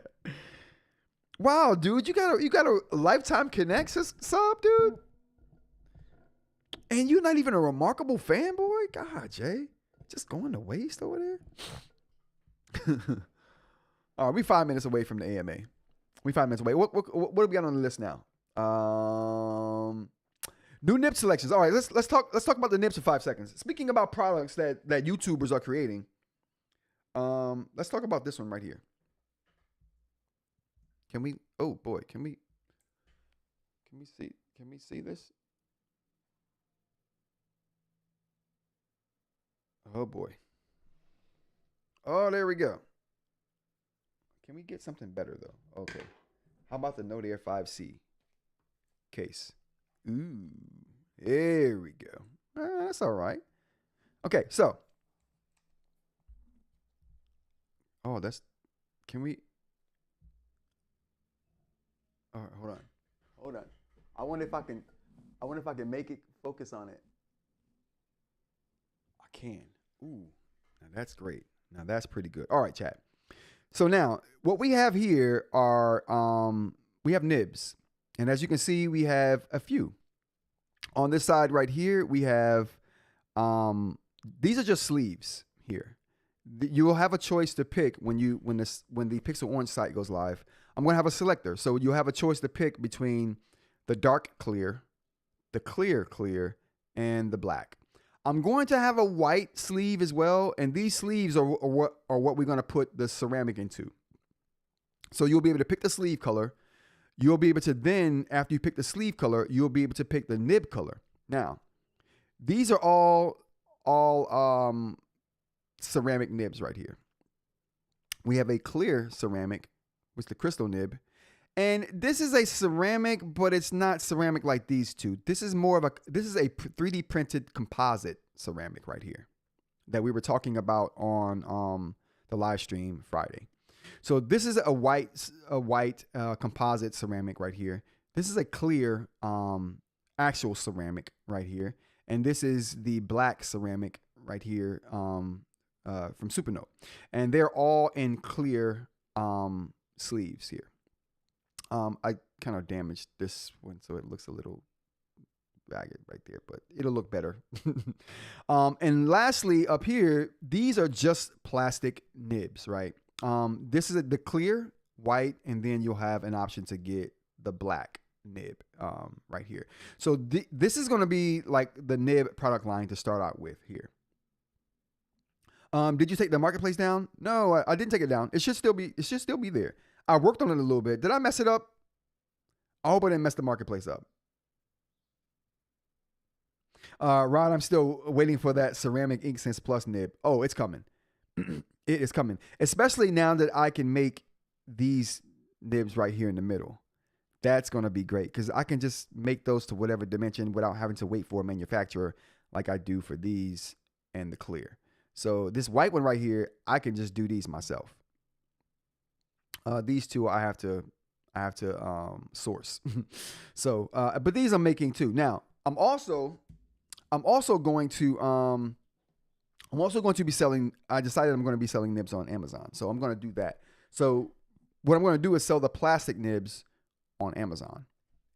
Wow, dude, you got a lifetime connect sub, dude. And you're not even a reMarkable fanboy? God, Jay. Just going to waste over there? All right, we 5 minutes away from the AMA. We 5 minutes away. What do we got on the list now? New Nib selections. All right, let's talk about the Nibs for 5 seconds. Speaking about products that YouTubers are creating, let's talk about this one right here. Can we? Oh boy, can we see? Can we see this? Oh boy. Oh, there we go. Can we get something better though? Okay. How about the Note Air 5C case? Ooh, there we go. That's all right. Okay, so. Oh, can we? All right, hold on. I wonder if I can make it focus on it. I can. Ooh, now that's great. Now that's pretty good. All right, chat. So now what we have here are we have nibs, and as you can see, we have a few. On this side right here, we have these are just sleeves here. You will have a choice to pick when the Pixel Orange site goes live. I'm going to have a selector, so you'll have a choice to pick between the dark clear, the clear, and the black. I'm going to have a white sleeve as well, and these sleeves are what we're going to put the ceramic into. So you'll be able to pick the sleeve color. You'll be able to then, after you pick the sleeve color, you'll be able to pick the nib color. Now, these are all ceramic nibs right here. We have a clear ceramic with the crystal nib. And this is a ceramic, but it's not ceramic like these two. This is a 3D printed composite ceramic right here that we were talking about on the live stream Friday. So this is a white composite ceramic right here. This is a clear actual ceramic right here. And this is the black ceramic right here from Supernote. And they're all in clear sleeves here. I kind of damaged this one, so it looks a little ragged right there, but it'll look better. And lastly, up here, these are just plastic nibs, right? This is the clear white, and then you'll have an option to get the black nib right here. So this is going to be like the nib product line to start out with here. Did you take the marketplace down? No, I didn't take it down. It should still be there. I worked on it a little bit. Did I mess it up? I hope I didn't mess the marketplace up. Rod, I'm still waiting for that ceramic ink sense plus nib. Oh, it's coming. It is coming. Especially now that I can make these nibs right here in the middle. That's going to be great because I can just make those to whatever dimension without having to wait for a manufacturer like I do for these and the clear. So this white one right here, I can just do these myself. These two I have to source. So, but these I'm making too. Now, I'm also going to be selling. I decided I'm going to be selling nibs on Amazon. So I'm going to do that. So what I'm going to do is sell the plastic nibs on Amazon,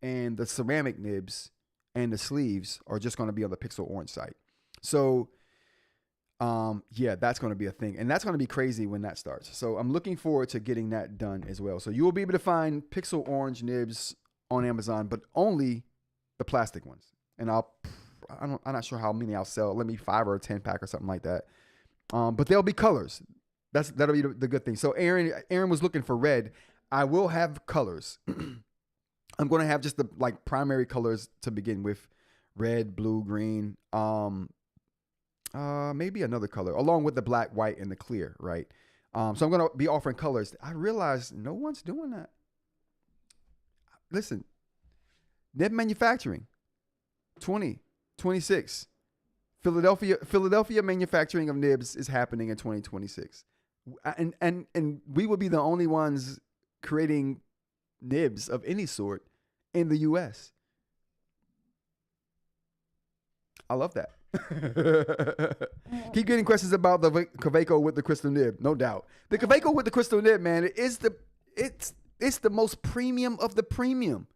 and the ceramic nibs and the sleeves are just going to be on the Pixel Orange site. So yeah, that's going to be a thing. And that's going to be crazy when that starts. So I'm looking forward to getting that done as well. So you will be able to find Pixel Orange nibs on Amazon, but only the plastic ones. And I'm not sure how many I'll sell. Let me 5 or 10 pack or something like that. But there'll be colors. That'll be the good thing. So Aaron was looking for red. I will have colors. I'm going to have just the like primary colors to begin with. Red, blue, green. Maybe another color along with the black, white, and the clear, right? So I'm going to be offering colors. I realize no one's doing that. Listen, Nib Manufacturing, 2026. Philadelphia manufacturing of nibs is happening in 2026. And we will be the only ones creating nibs of any sort in the US. I love that. Keep getting questions about the Kaweco with the crystal nib, no doubt. The Kaweco with the crystal nib, man, it's the most premium of the premium.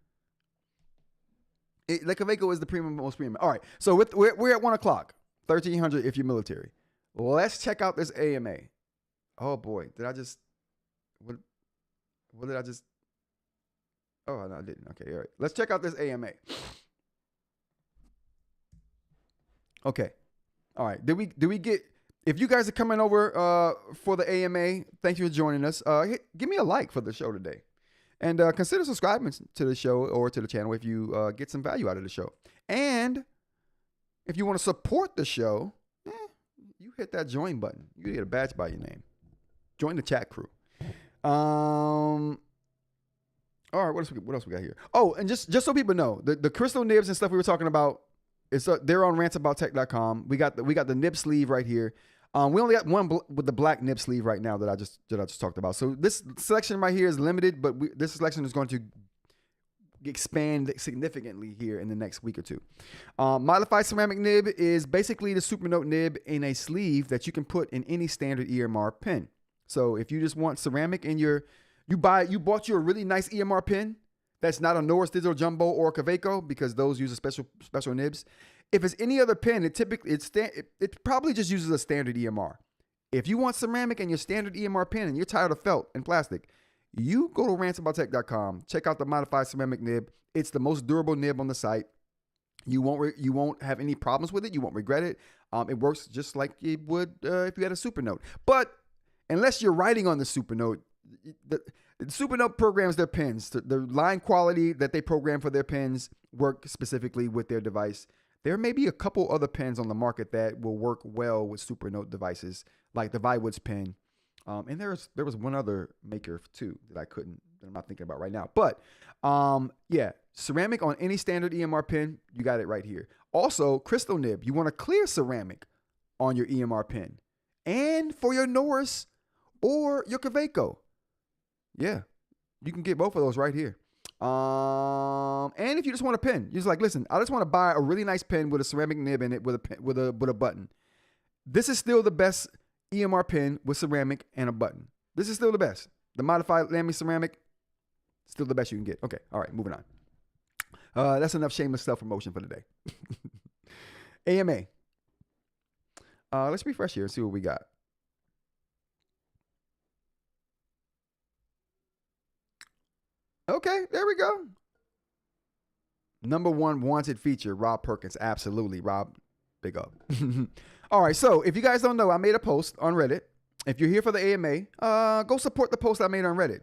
The Kaweco is the premium, most premium. All right, so we're at 1 o'clock, 1300 if you're military. Let's check out this AMA. Oh boy, did I just? What did I just? Oh no, I didn't. Okay, all right. Let's check out this AMA. Okay. All right. Did we get, if you guys are coming over for the AMA, thank you for joining us. Give me a like for the show today. And consider subscribing to the show or to the channel if you get some value out of the show. And if you want to support the show, you hit that join button. You get a badge by your name. Join the chat crew. All right, what else we got here? Oh, and just so people know, the crystal nibs and stuff we were talking about, they're on rantsaboutTech.com. We got the nib sleeve right here. We only got one with the black nib sleeve right now that I just talked about. So this selection right here is limited, but this selection is going to expand significantly here in the next week or two. Modified ceramic nib is basically the Supernote nib in a sleeve that you can put in any standard EMR pen. So if you just want ceramic in you bought you a really nice EMR pen that's not a Norris Digital Jumbo or a Kaweco, because those use a special nibs. If it's any other pen, it probably just uses a standard EMR. If you want ceramic in your standard EMR pen and you're tired of felt and plastic, you go to rantsaboutTech.com, check out the modified ceramic nib. It's the most durable nib on the site. You won't have any problems with it. You won't regret it. It works just like it would if you had a Supernote. But unless you're writing on the Supernote, the Supernote programs their pens. The line quality that they program for their pens work specifically with their device. There may be a couple other pens on the market that will work well with Supernote devices, like the Viwood's pen. And there was one other maker too that I'm not thinking about right now. But yeah, ceramic on any standard EMR pen, you got it right here. Also, crystal nib, you want a clear ceramic on your EMR pen. And for your Norris or your Kaweco. Yeah, you can get both of those right here. And if you just want a pen, you're just like, listen, I just want to buy a really nice pen with a ceramic nib in it with a button. This is still the best EMR pen with ceramic and a button. This is still the best. The modified lamy ceramic, still the best you can get. Okay, all right, moving on. That's enough shameless self-promotion for today. AMA. Let's refresh here and see what we got. Okay, there we go. Number one wanted feature, Rob Perkins. Absolutely, Rob. Big up. All right, so if you guys don't know, I made a post on Reddit. If you're here for the AMA, go support the post I made on Reddit.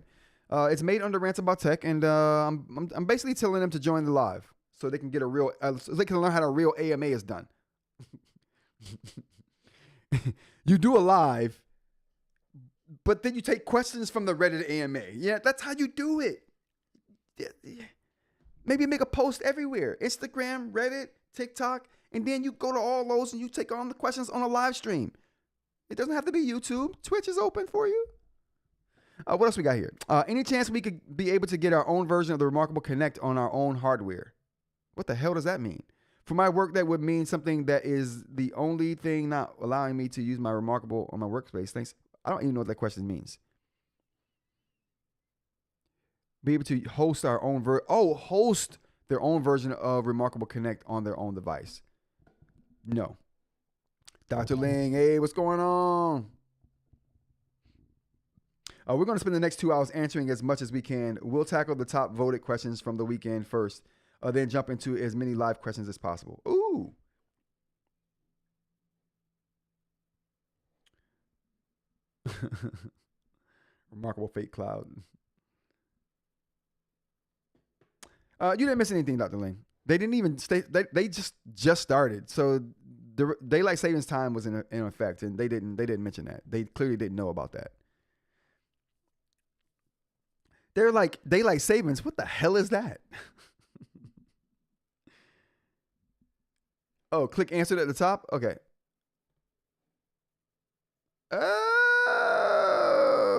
It's made under Rants About Tech, and I'm basically telling them to join the live so they can get so they can learn how a real AMA is done. You do a live, but then you take questions from the Reddit AMA. Yeah, that's how you do it. Maybe make a post everywhere. Instagram, Reddit, TikTok, and then you go to all those and you take on the questions on a live stream. It doesn't have to be YouTube. Twitch is open for you. What else we got here? Any chance we could be able to get our own version of the reMarkable Connect on our own hardware? What the hell does that mean? For my work, that would mean something that is the only thing not allowing me to use my reMarkable on my workspace. Thanks. I don't even know what that question means. Be able to host our own host their own version of reMarkable Connect on their own device. No. Dr. Ling, hey, what's going on? We're going to spend the next 2 hours answering as much as we can. We'll tackle the top voted questions from the weekend first, then jump into as many live questions as possible. Ooh. reMarkable Fake Cloud. You didn't miss anything, Dr. Ling. They didn't even stay. They just started. So the daylight savings time was in effect, and they didn't mention that. They clearly didn't know about that. They're like, daylight savings. What the hell is that? Oh, click answered at the top. Okay.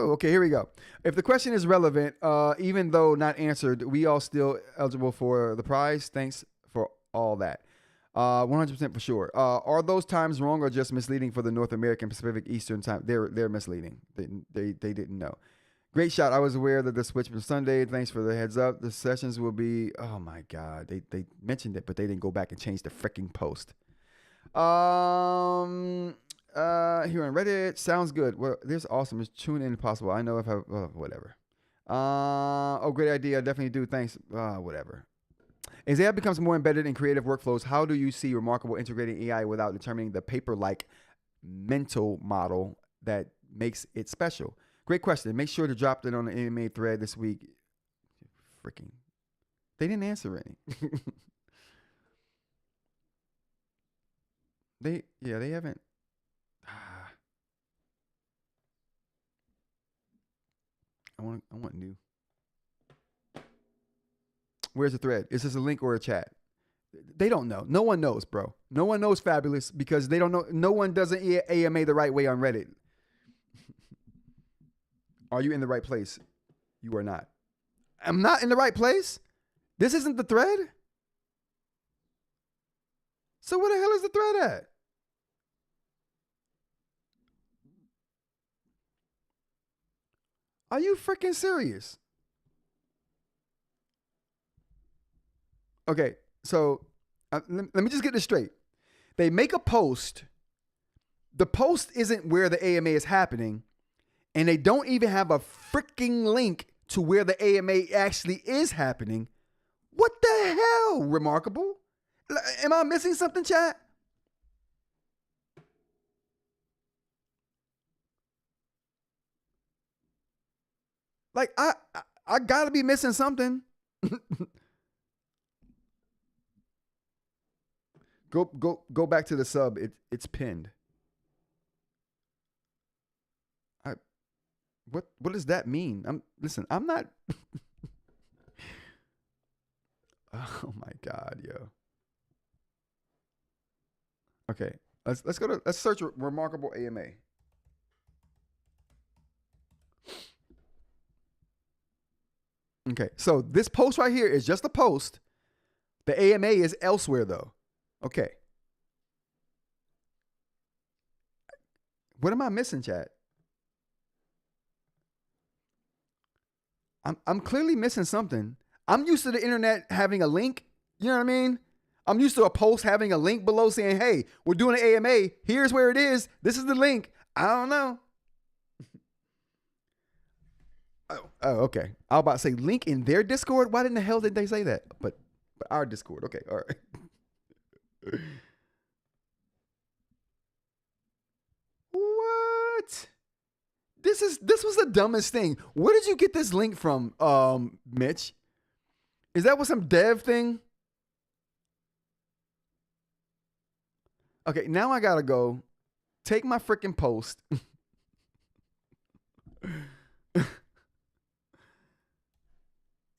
Okay, here we go. If the question is relevant, even though not answered, we all still eligible for the prize. Thanks for all that. 100% for sure. Are those times wrong or just misleading for the North American Pacific Eastern time? They're misleading. They didn't know. Great shot. I was aware that the switch was Sunday. Thanks for the heads up. The sessions will be. Oh my God. They mentioned it, but they didn't go back and change the freaking post. Here on Reddit, sounds good. Well, this awesome. Is tune in possible. I know if I whatever. Oh, great idea. I definitely do. Thanks. Whatever. As AI becomes more embedded in creative workflows, how do you see reMarkable integrating AI without determining the paper-like mental model that makes it special? Great question. Make sure to drop it on the AMA thread this week. Freaking. They didn't answer any. They haven't. I want new. Where's the thread? Is this a link or a chat? They don't know. No one knows, bro. No one knows Fabulous because they don't know. No one does an AMA the right way on Reddit. Are you in the right place? You are not. I'm not in the right place? This isn't the thread? So where the hell is the thread at? Are you freaking serious? Okay, so let me just get this straight. They make a post. The post isn't where the AMA is happening. And they don't even have a freaking link to where the AMA actually is happening. What the hell, reMarkable? Am I missing something, chat? Like, I gotta be missing something. Go back to the sub. It's pinned. What does that mean? I'm not. Oh my God, yo. Okay, let's search reMarkable AMA. Okay, so this post right here is just a post. The AMA is elsewhere though. Okay. What am I missing, chat? I'm clearly missing something. I'm used to the internet having a link. You know what I mean? I'm used to a post having a link below saying, hey, we're doing an AMA. Here's where it is. This is the link. I don't know. Oh, okay. I was about to say link in their Discord. Why in the hell did they say that? But our Discord. Okay. All right. What? This was the dumbest thing. Where did you get this link from, Mitch? Is that what some dev thing? Okay, now I gotta go take my freaking post and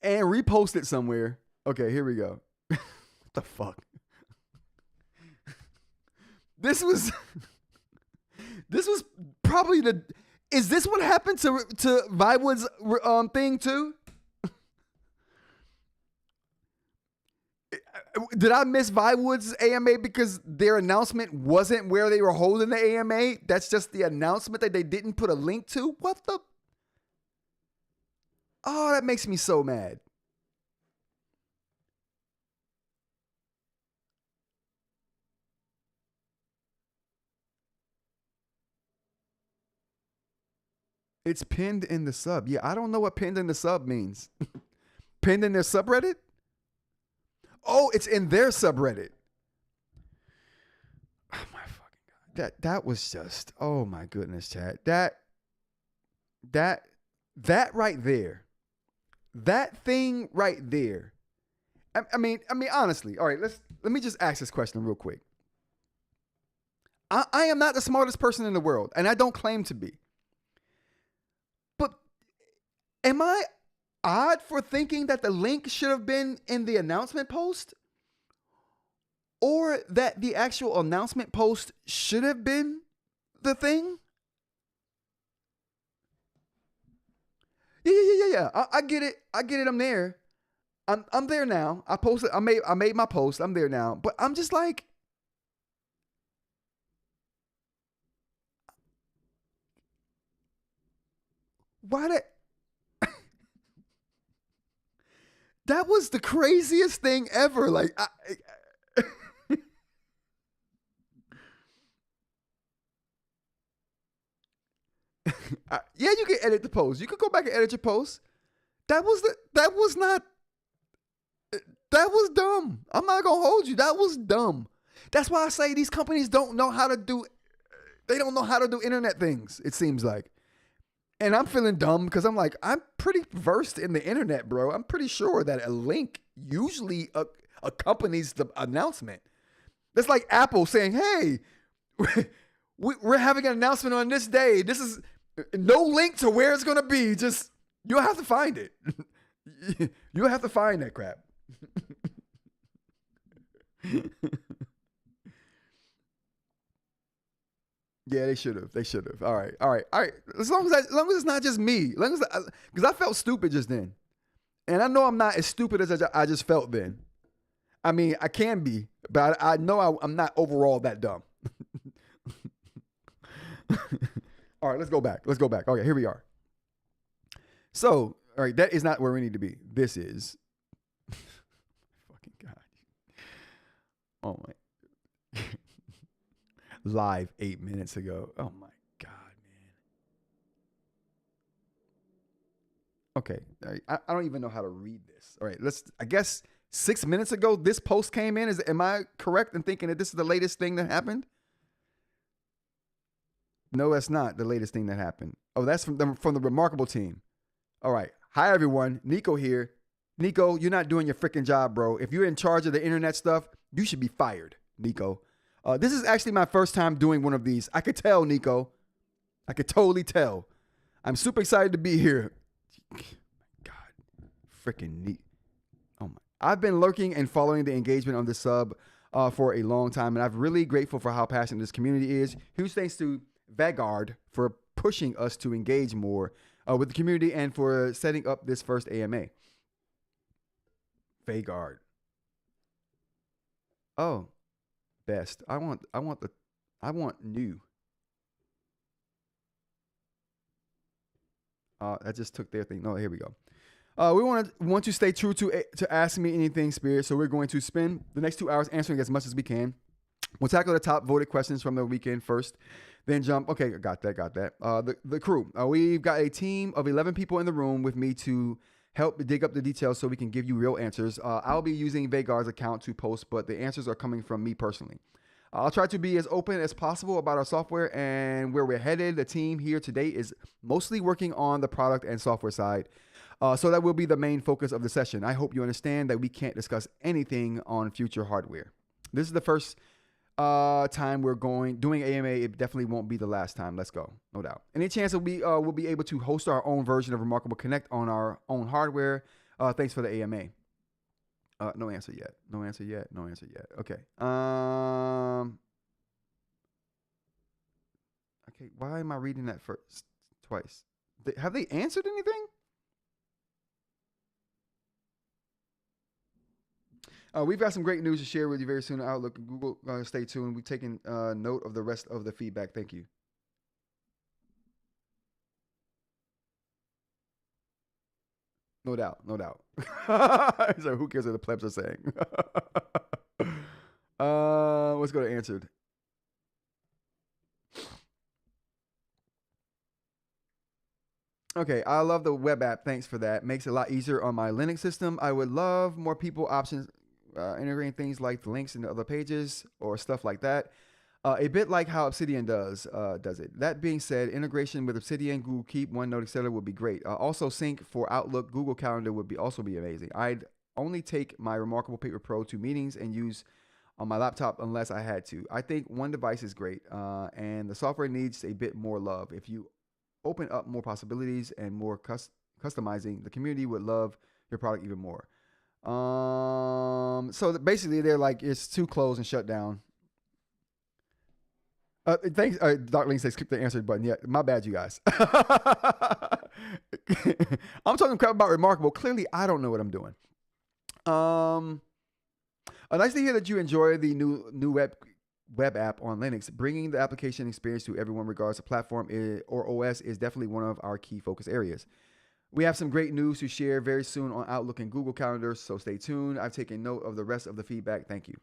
repost it somewhere. Okay, here we go. What the fuck? This was probably the. Is this what happened to Viwood's thing too? Did I miss Viwood's AMA because their announcement wasn't where they were holding the AMA? That's just the announcement that they didn't put a link to? What the? Oh, that makes me so mad. It's pinned in the sub. Yeah, I don't know what pinned in the sub means. Pinned in their subreddit? Oh, it's in their subreddit. Oh my fucking God. That was just, oh my goodness, chat. That right there. That thing right there. I mean, honestly, all right, let me just ask this question real quick. I am not the smartest person in the world, and I don't claim to be. But am I odd for thinking that the link should have been in the announcement post? Or that the actual announcement post should have been the thing? Yeah. I get it. I'm there. I'm there now. I posted. I made my post. I'm there now. But I'm just like, why that? That was the craziest thing ever. Like, yeah, you can edit the post. You can go back and edit your post. That was dumb. I'm not gonna hold you. That was dumb. That's why I say these companies don't know how to do. They don't know how to do internet things. It seems like, and I'm feeling dumb because I'm like, I'm pretty versed in the internet, bro. I'm pretty sure that a link usually accompanies the announcement. That's like Apple saying, "Hey, we're having an announcement on this day. This is no link to where it's gonna be. Just you'll have to find it. You'll have to find that crap." Yeah, they should have. They should have. All right. As long as it's not just me, because I felt stupid just then, and I know I'm not as stupid as I just felt then. I mean, I can be, but I know I'm not overall that dumb. All right, let's go back. Okay, here we are. So, all right, that is not where we need to be. This is. Fucking God. Oh my. Live 8 minutes ago. Oh my God, man. Okay, all right. I don't even know how to read this. All right, I guess 6 minutes ago this post came in. Am I correct in thinking that this is the latest thing that happened? No, that's not the latest thing that happened. Oh, that's from the reMarkable team. All right. Hi, everyone. Nico here. Nico, you're not doing your freaking job, bro. If you're in charge of the internet stuff, you should be fired, Nico. This is actually my first time doing one of these. I could tell, Nico. I could totally tell. I'm super excited to be here. God, freaking neat. Oh my! I've been lurking and following the engagement on this sub for a long time, and I'm really grateful for how passionate this community is. Huge thanks to Vanguard for pushing us to engage more with the community and for setting up this first AMA. Vanguard. Oh. Best. I want new. That just took their thing. No, here we go. We want to stay true to Ask Me Anything Spirit, so we're going to spend the next 2 hours answering as much as we can. We'll tackle the top voted questions from the weekend first, then jump. Okay, got that. The crew. We've got a team of 11 people in the room with me to help dig up the details so we can give you real answers. I'll be using Vanguard's account to post, but the answers are coming from me personally. I'll try to be as open as possible about our software and where we're headed. The team here today is mostly working on the product and software side. So that will be the main focus of the session. I hope you understand that we can't discuss anything on future hardware. This is the first time we're doing AMA. It definitely won't be the last time. Let's go, no doubt. Any chance that we'll be able to host our own version of reMarkable Connect on our own hardware? Thanks for the AMA. No answer yet. Okay. Okay. Why am I reading that first twice? Have they answered anything? We've got some great news to share with you very soon. Outlook and Google. Stay tuned. We've taken note of the rest of the feedback. Thank you. No doubt. So who cares what the plebs are saying? Let's go to answered. Okay, I love the web app. Thanks for that. Makes it a lot easier on my Linux system. I would love more people options integrating things like the links into other pages or stuff like that. A bit like how Obsidian does it. That being said, integration with Obsidian, Google Keep, OneNote, etc. would be great. Also, sync for Outlook, Google Calendar would also be amazing. I'd only take my reMarkable Paper Pro to meetings and use on my laptop unless I had to. I think one device is great, and the software needs a bit more love. If you open up more possibilities and more customizing, the community would love your product even more. So basically, they're like, it's too closed and shut down. Thanks. Doc Link says, click the answer button. Yeah, my bad, you guys. I'm talking crap about reMarkable. Clearly, I don't know what I'm doing. Um, Nice to hear that you enjoy the new web app on Linux. Bringing the application experience to everyone, regardless of platform or OS, is definitely one of our key focus areas. We have some great news to share very soon on Outlook and Google Calendars, so stay tuned. I've taken note of the rest of the feedback. Thank you.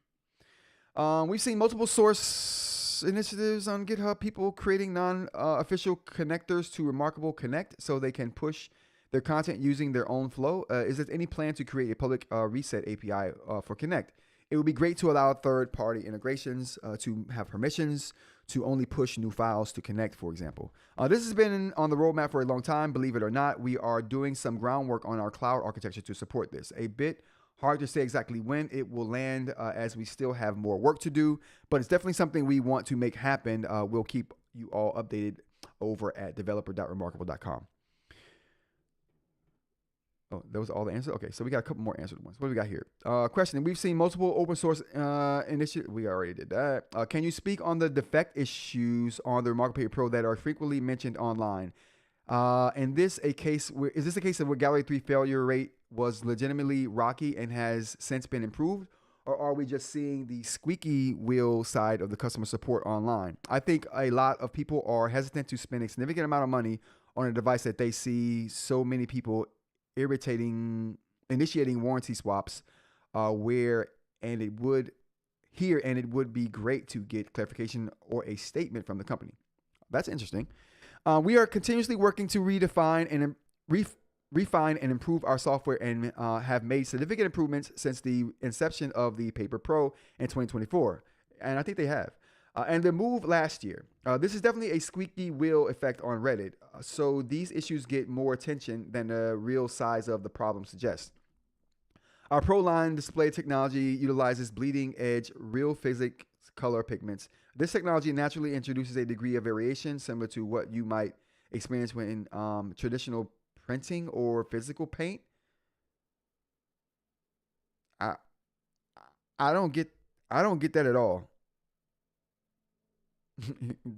We've seen multiple source initiatives on GitHub, people creating non-official connectors to reMarkable Connect so they can push their content using their own flow. Is there any plan to create a public reset API for Connect? It would be great to allow third-party integrations to have permissions to only push new files to Connect, for example. This has been on the roadmap for a long time. Believe it or not, we are doing some groundwork on our cloud architecture to support this. A bit hard to say exactly when it will land as we still have more work to do, but it's definitely something we want to make happen. We'll keep you all updated over at developer.remarkable.com. Oh, that was all the answers? Okay, so we got a couple more answered ones. What do we got here? Question. We've seen multiple open source initiatives. We already did that. Can you speak on the defect issues on the reMarkable Pro that are frequently mentioned online? Is this a case of where Gallery 3 failure rate was legitimately rocky and has since been improved? Or are we just seeing the squeaky wheel side of the customer support online? I think a lot of people are hesitant to spend a significant amount of money on a device that they see so many people initiating warranty swaps and it would be great to get clarification or a statement from the company. That's interesting. We are continuously working to refine and improve our software and have made significant improvements since the inception of the Paper Pro in 2024. And I think they have. And the move last year. This is definitely a squeaky wheel effect on Reddit. So these issues get more attention than the real size of the problem suggests. Our Pro line display technology utilizes bleeding edge real physics color pigments. This technology naturally introduces a degree of variation similar to what you might experience when traditional printing or physical paint. I don't get that at all.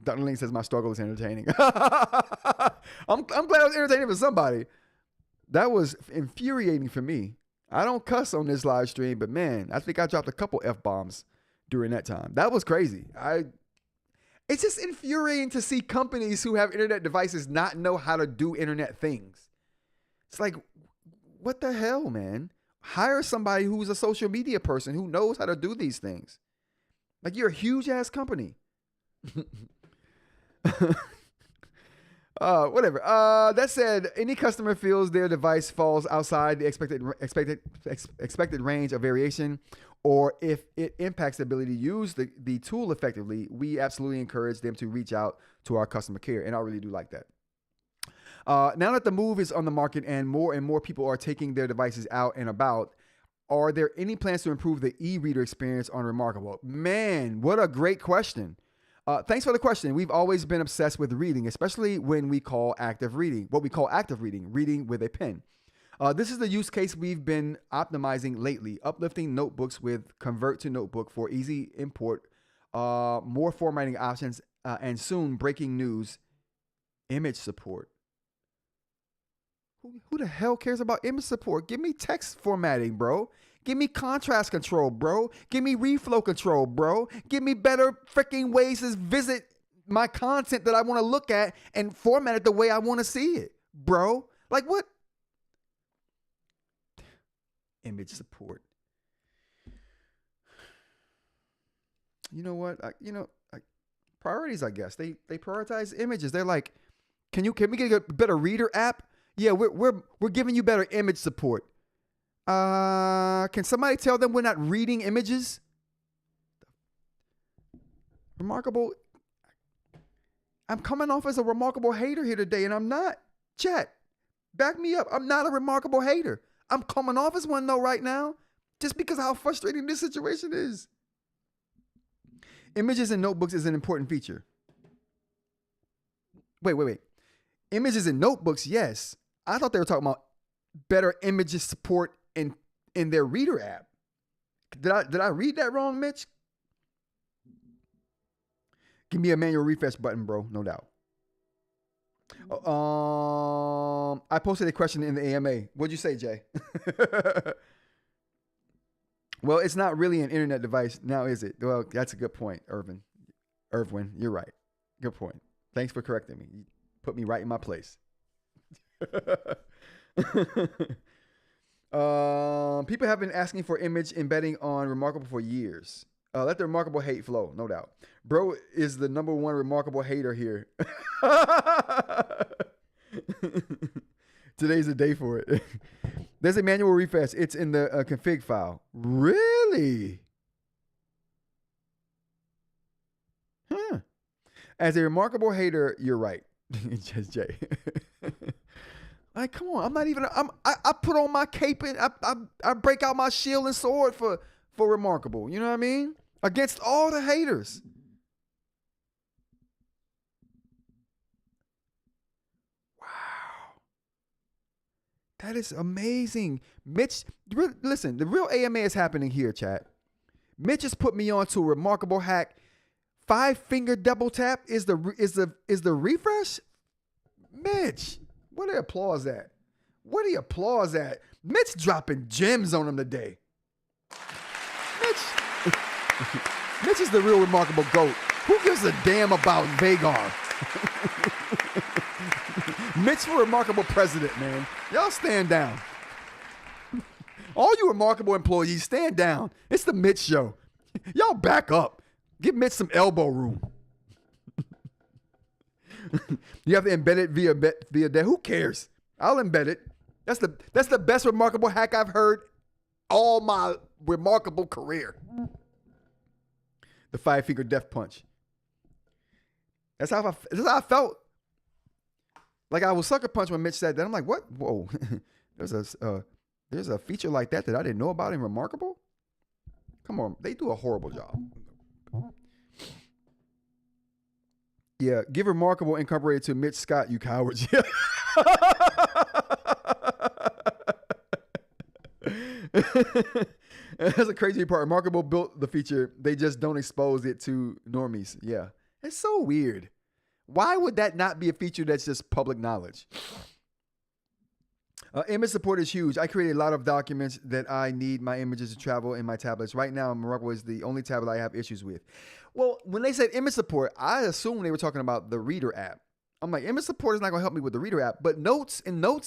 Dr. Link says my struggle is entertaining. I'm glad I was entertaining for somebody. That was infuriating for me. I don't cuss on this live stream, but man, I think I dropped a couple F-bombs during that time. That was crazy. It's just infuriating to see companies who have internet devices not know how to do internet things. It's like, what the hell, man? Hire somebody who's a social media person who knows how to do these things. Like, you're a huge ass company. Whatever. That said, any customer feels their device falls outside the expected range of variation, or if it impacts the ability to use the tool effectively, we absolutely encourage them to reach out to our customer care, and I really do like that. Now that the move is on the market and more people are taking their devices out and about, are there any plans to improve the e-reader experience on reMarkable? Man, what a great question. Thanks for the question. We've always been obsessed with reading, especially when we call active reading, reading with a pen. This is the use case we've been optimizing lately, uplifting notebooks with Convert to Notebook for easy import, more formatting options, and soon breaking news, image support. Who the hell cares about image support? Give me text formatting, bro. Give me contrast control, bro. Give me reflow control, bro. Give me better freaking ways to visit my content that I want to look at and format it the way I want to see it, bro. Like, what? Image support. You know what? Priorities, I guess. They prioritize images. They're like, can we get a better reader app? Yeah, we're giving you better image support. Can somebody tell them we're not reading images? reMarkable. I'm coming off as a reMarkable hater here today, and I'm not. Chat, back me up. I'm not a reMarkable hater. I'm coming off as one though right now, just because of how frustrating this situation is. Images in notebooks is an important feature. Wait. Images in notebooks, yes. I thought they were talking about better images support in their reader app. Did I read that wrong, Mitch? Give me a manual refresh button, bro. No doubt. I posted a question in the AMA. What'd you say, Jay? Well, it's not really an internet device now, is it? Well, that's a good point, Irwin, you're right. Good point. Thanks for correcting me. You put me right in my place. People have been asking for image embedding on reMarkable for years. Let the reMarkable hate flow, no doubt. Bro is the number one reMarkable hater here. Today's the day for it. There's a manual refresh. It's in the config file. Really? Huh. As a reMarkable hater, you're right. Just Jay. Like, come on. I'm not even. I put on my cape and I break out my shield and sword for reMarkable. You know what I mean? Against all the haters. That is amazing. Mitch, listen, the real AMA is happening here, chat. Mitch has put me on to a reMarkable hack. 5-finger double tap is the refresh? Mitch, what do you applause at? What do you applause at? Mitch dropping gems on him today. Mitch is the real reMarkable GOAT. Who gives a damn about Vagar? Mitch for reMarkable president, man. Y'all stand down. All you reMarkable employees, stand down. It's the Mitch show. Y'all back up. Give Mitch some elbow room. You have to embed it via that. Who cares? I'll embed it. That's the best reMarkable hack I've heard all my reMarkable career. The 5-finger death punch. That's how I felt. Like I was sucker punch when Mitch said that. I'm like, what? Whoa. There's a feature like that I didn't know about in reMarkable? Come on. They do a horrible job. Yeah. Give reMarkable incorporated to Mitch Scott, you cowards. Yeah. That's a crazy part. reMarkable built the feature. They just don't expose it to normies. Yeah. It's so weird. Why would that not be a feature that's just public knowledge? Image support is huge. I created a lot of documents that I need my images to travel in my tablets. Right now, reMarkable is the only tablet I have issues with. Well, when they said image support, I assumed they were talking about the Reader app. I'm like, image support is not going to help me with the Reader app, but Notes,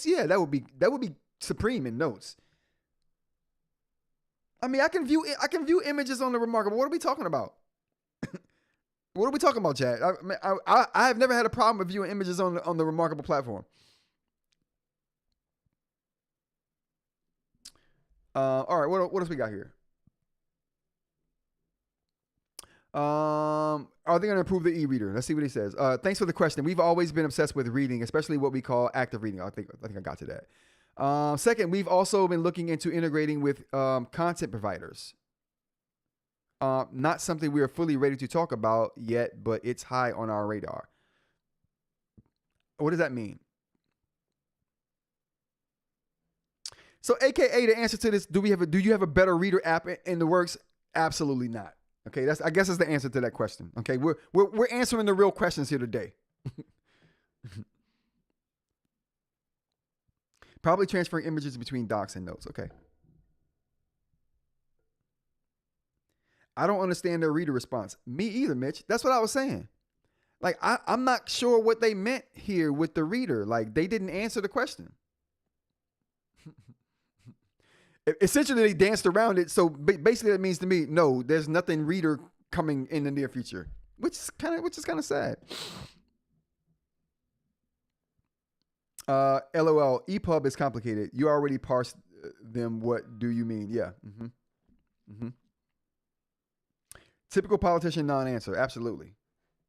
yeah, that would be supreme in Notes. I mean, I can view images on the reMarkable. What are we talking about? What are we talking about, Chad? I have never had a problem with viewing images on the reMarkable platform. All right, what else we got here? Are they going to improve the e-reader? Let's see what he says. Thanks for the question. We've always been obsessed with reading, especially what we call active reading. I think I got to that. Second, we've also been looking into integrating with content providers. Not something we are fully ready to talk about yet, but it's high on our radar. What does that mean? So, AKA, the answer to this: do you have a better Reader app in the works? Absolutely not. Okay, I guess that's the answer to that question. Okay, we're answering the real questions here today. Probably transferring images between docs and notes. Okay. I don't understand their Reader response. Me either, Mitch. That's what I was saying. Like, I'm not sure what they meant here with the Reader. Like, they didn't answer the question. Essentially, they danced around it. So basically, that means to me, no, there's nothing Reader coming in the near future, which is kind of sad. LOL. EPUB is complicated. You already parsed them. What do you mean? Yeah. Typical politician non-answer. Absolutely.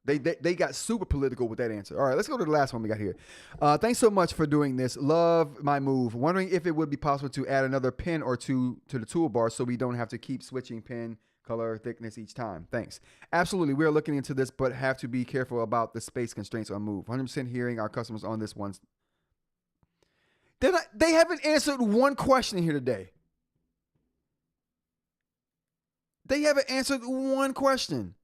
They got super political with that answer. All right, let's go to the last one we got here. Thanks so much for doing this. Love my move. Wondering if it would be possible to add another pen or two to the toolbar so we don't have to keep switching pen color thickness each time. Thanks. Absolutely. We are looking into this, but have to be careful about the space constraints on move. 100% hearing our customers on this one. They haven't answered one question here today. They haven't answered one question.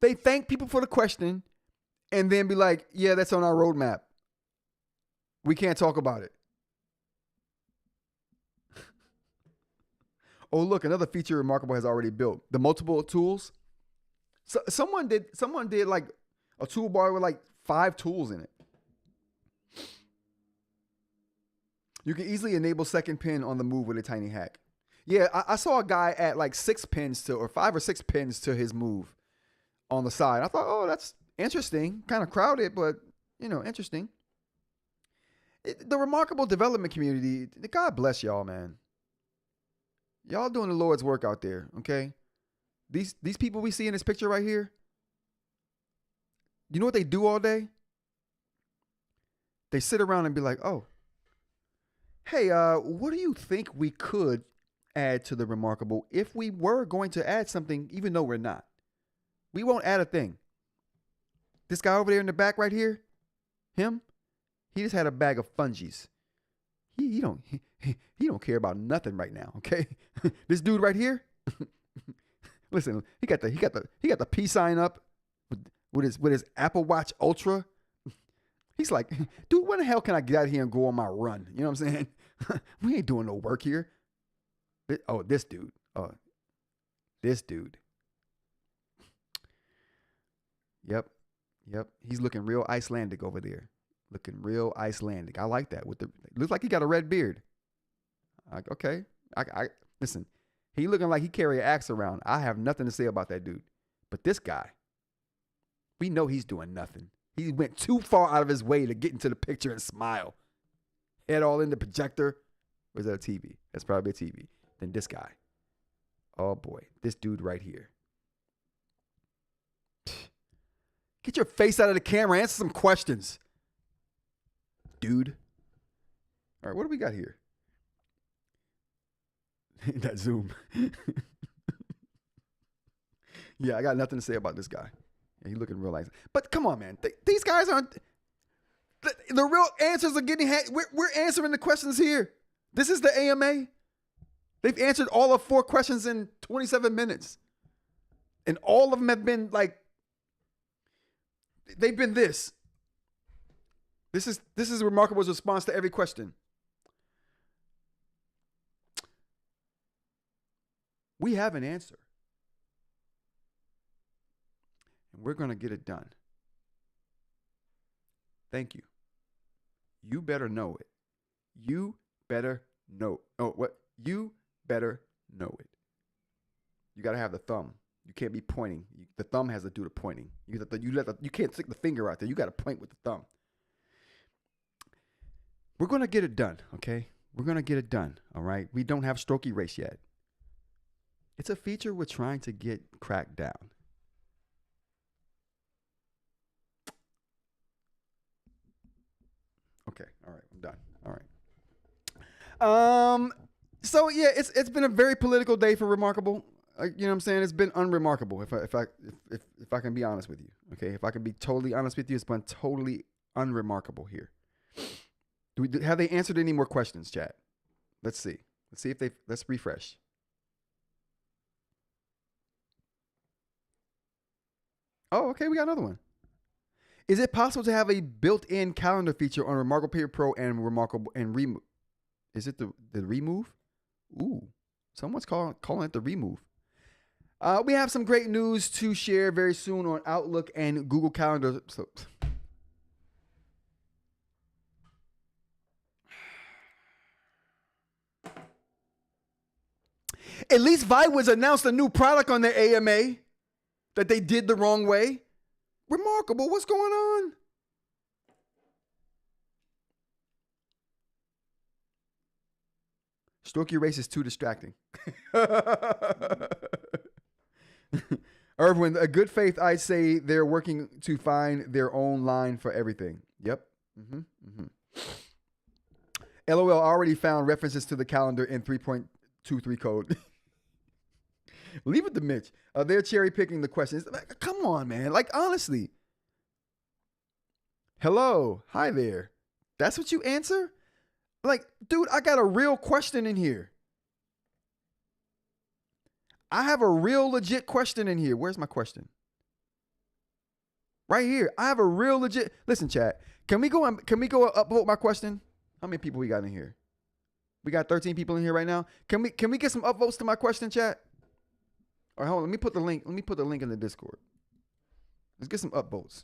They thank people for the question and then be like, yeah, that's on our roadmap. We can't talk about it. Oh, look, another feature reMarkable has already built. The multiple tools. So someone did like a toolbar with like 5 tools in it. You can easily enable second pin on the move with a tiny hack. Yeah, I saw a guy add like 6 pins to, or 5 or 6 pins to his move on the side. I thought, oh, that's interesting. Kind of crowded, but, you know, interesting. The reMarkable development community, God bless y'all, man. Y'all doing the Lord's work out there, okay? These people we see in this picture right here, you know what they do all day? They sit around and be like, oh, hey, what do you think we could add to the reMarkable if we were going to add something, even though we're not? We won't add a thing. This guy over there in the back right here, him, he just had a bag of fungies. He don't care about nothing right now, okay? This dude right here, listen, he got the peace sign up with his Apple Watch Ultra. He's like, dude, when the hell can I get out here and go on my run? You know what I'm saying? We ain't doing no work here. Oh, this dude. Oh, this dude. Yep. He's looking real Icelandic over there. Looking real Icelandic. I like that. Looks like he got a red beard. Okay. I listen. He looking like he carry an axe around. I have nothing to say about that dude. But this guy, we know he's doing nothing. He went too far out of his way to get into the picture and smile. Head all in the projector. Or is that a TV? That's probably a TV. Then this guy. Oh boy. This dude right here. Get your face out of the camera. Answer some questions. Dude. All right, what do we got here? That zoom. Yeah, I got nothing to say about this guy. Yeah, he's looking real nice. But come on, man. These guys aren't... The real answers are getting... We're answering the questions here. This is the AMA. They've answered all of 4 questions in 27 minutes. And all of them have been like... They've been this. This is reMarkable's response to every question. We have an answer. And we're going to get it done. Thank you. You better know it. You better know. Oh, what? You better know it. You got to have the thumb. You can't be pointing. The thumb has to do the pointing. You can't stick the finger out there. You got to point with the thumb. We're going to get it done, okay? We're going to get it done, all right? We don't have stroke erase yet. It's a feature we're trying to get cracked down. Okay, all right, I'm done. All right. So yeah, it's been a very political day for reMarkable. You know what I'm saying? It's been unreMarkable if I can be honest with you. Okay, if I can be totally honest with you, it's been totally unreMarkable here. Have they answered any more questions, chat? Let's see. Let's refresh. Oh, okay, we got another one. Is it possible to have a built-in calendar feature on reMarkable Pay Pro and reMarkable and remove? Is it the remove? Ooh, someone's calling it the remove. We have some great news to share very soon on Outlook and Google Calendar. So, at least Viwood's announced a new product on their AMA that they did the wrong way. reMarkable, what's going on? Stroke erase is too distracting. Irwin, a good faith, I'd say they're working to find their own line for everything. Yep. LOL already found references to the calendar in 3.23 code. Leave it to Mitch. They're cherry picking the questions. Come on, man. Like, honestly. Hello. Hi there. That's what you answer? Like, dude, I got a real question in here. I have a real legit question in here. Where's my question? Right here. I have a real legit. Listen, chat. Can we go upvote my question? How many people we got in here? We got 13 people in here right now. Can we get some upvotes to my question, chat? All right, hold on. Let me put the link. Let me put the link in the Discord. Let's get some upvotes.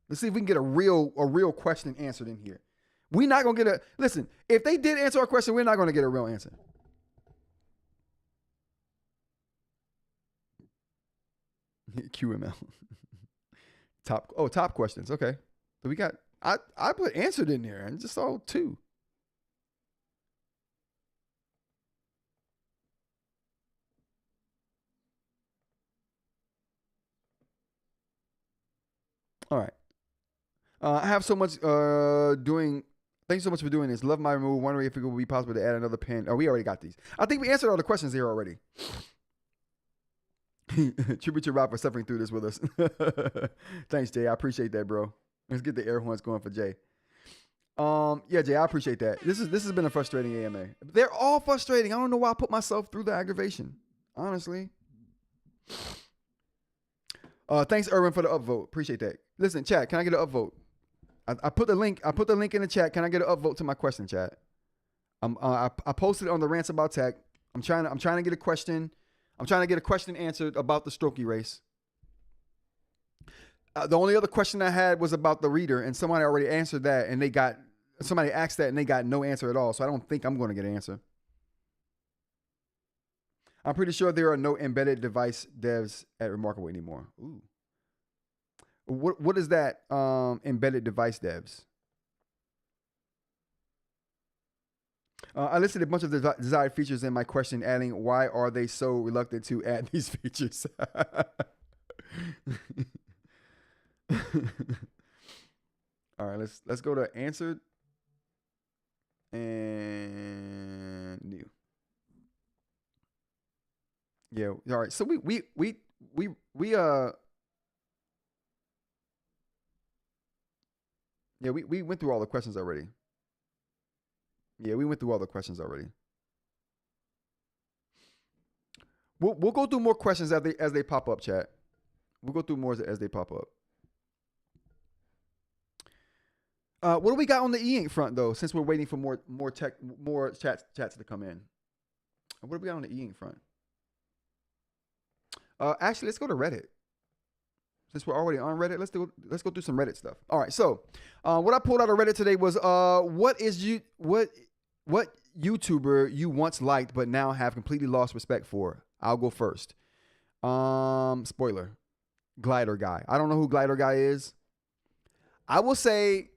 Let's see if we can get a real question answered in here. We're not gonna get a listen. If they did answer our question, we're not gonna get a real answer. QML. Top questions. Okay. So we got I put answered in there and just saw 2. All right. I have so much doing. Thanks so much for doing this. Love my remove. Wondering if it would be possible to add another pin. Oh, we already got these. I think we answered all the questions here already. Tribute to Rob for suffering through this with us. Thanks, Jay. I appreciate that, bro. Let's get the air horns going for Jay. Yeah, Jay, I appreciate that. This has been a frustrating AMA. They're all frustrating. I don't know why I put myself through the aggravation. Honestly. Thanks, Erwin, for the upvote. Appreciate that. Listen, chat, can I get an upvote? I put the link in the chat. Can I get an upvote to my question, chat? I posted it on the Rants About Tech. I'm trying to get a question. I'm trying to get a question answered about the stroke erase. The only other question I had was about the reader, and somebody already answered that, and somebody asked that, and they got no answer at all. So I don't think I'm going to get an answer. I'm pretty sure there are no embedded device devs at reMarkable anymore. Ooh. What is that? Embedded device devs. I listed a bunch of desired features in my question, adding why are they so reluctant to add these features? All right, let's go to answered and new. Yeah, all right. So we went through all the questions already. Yeah, we went through all the questions already. We'll go through more questions as they pop up, chat. We'll go through more as they pop up. What do we got on the eInk front though? Since we're waiting for more chats to come in. What do we got on the eInk front? Actually, let's go to Reddit. Since we're already on Reddit, let's go through some Reddit stuff. All right, so what I pulled out of Reddit today was what YouTuber you once liked but now have completely lost respect for? I'll go first. Spoiler, Glider Guy. I don't know who Glider Guy is. I will say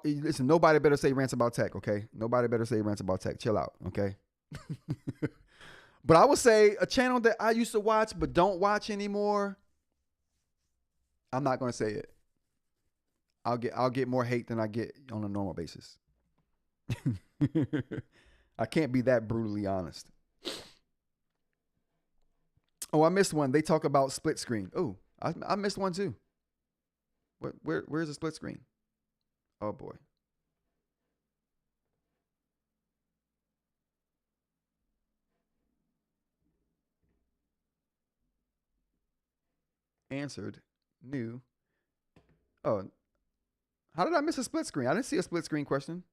listen. Nobody better say Rants About Tech, okay? Nobody better say Rants About Tech. Chill out, okay? But I would say a channel that I used to watch but don't watch anymore. I'm not going to say it. I'll get more hate than I get on a normal basis. I can't be that brutally honest. Oh, I missed one. They talk about split screen. Oh, I missed one too. Where's the split screen? Oh boy. Answered. New. Oh, how did I miss a split screen? I didn't see a split screen question.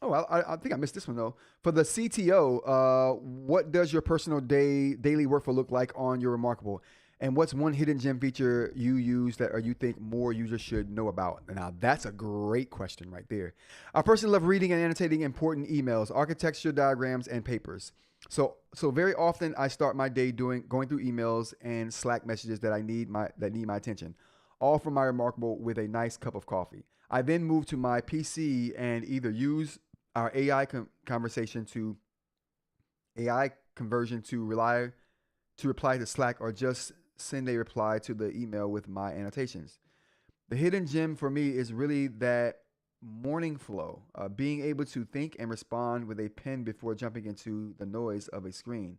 Oh, I think I missed this one though. For the CTO, what does your personal daily workflow look like on your reMarkable? And what's one hidden gem feature you use that or you think more users should know about? Now, that's a great question right there. I personally love reading and annotating important emails, architecture diagrams, and papers. So very often I start my day going through emails and Slack messages that need my attention, all from my reMarkable with a nice cup of coffee. I then move to my PC and either use our AI conversion to reply to Slack or just send a reply to the email with my annotations. The hidden gem for me is really that morning flow, being able to think and respond with a pen before jumping into the noise of a screen.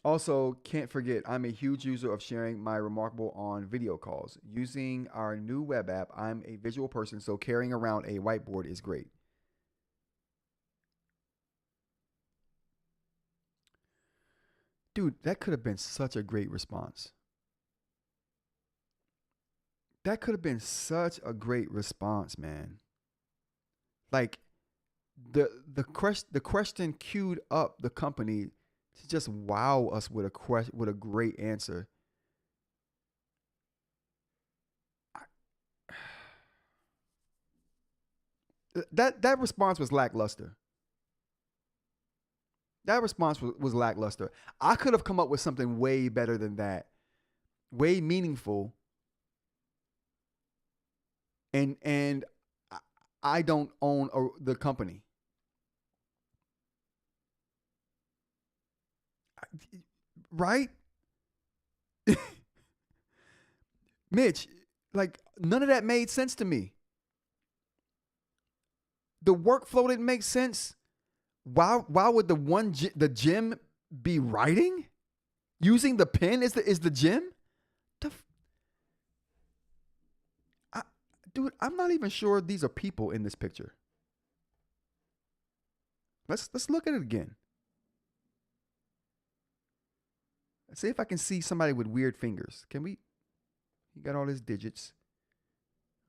Also, can't forget, I'm a huge user of sharing my reMarkable on video calls. Using our new web app, I'm a visual person, so carrying around a whiteboard is great. dude, that could have been such a great response. That could have been such a great response, man. Like the question queued up the company to just wow us with a great answer. That response was lackluster. That response was lackluster. I could have come up with something way better than that, way meaningful. And I don't own the company. Right? Mitch, like none of that made sense to me. The workflow didn't make sense. Why would the gym be writing? Using the pen is the gym? Dude, I'm not even sure these are people in this picture. Let's look at it again. Let's see if I can see somebody with weird fingers. Can we? You got all his digits.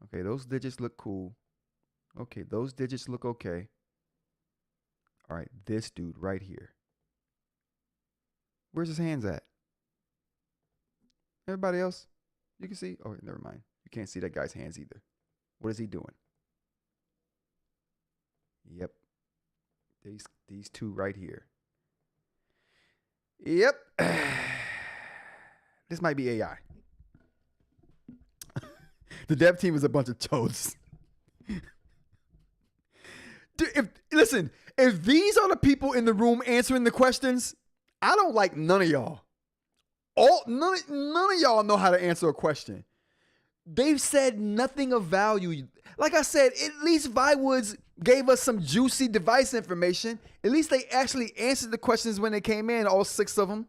Okay, those digits look cool. Okay, those digits look okay. All right, this dude right here. Where's his hands at? Everybody else? You can see? Oh, never mind. You can't see that guy's hands either. What is he doing? Yep. These two right here. Yep. This might be AI. The dev team is a bunch of toads. Dude, if these are the people in the room answering the questions, I don't like none of y'all. None of y'all know how to answer a question. They've said nothing of value. Like I said, at least Viwoods gave us some juicy device information. At least they actually answered the questions when they came in, all 6 of them.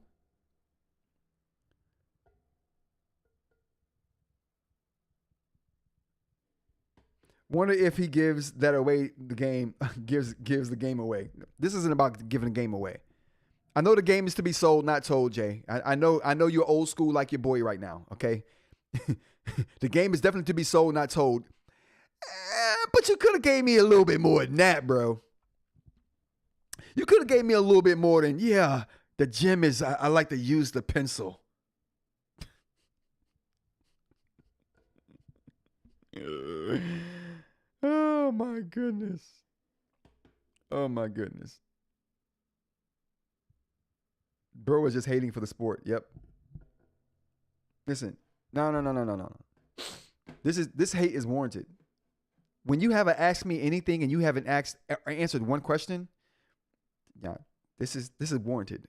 Wonder if he gives that away, the game, gives the game away. This isn't about giving the game away. I know the game is to be sold, not told, Jay. I know you're old school like your boy right now, okay? The game is definitely to be sold, not told. But you could have gave me a little bit more than that, bro. You could have gave me a little bit more than, yeah, the gym is, I like to use the pencil. Oh, my goodness. Oh, my goodness. Bro was just hating for the sport. Yep. Listen. No. This hate is warranted. When you haven't asked me anything and you haven't answered one question, yeah, this is warranted.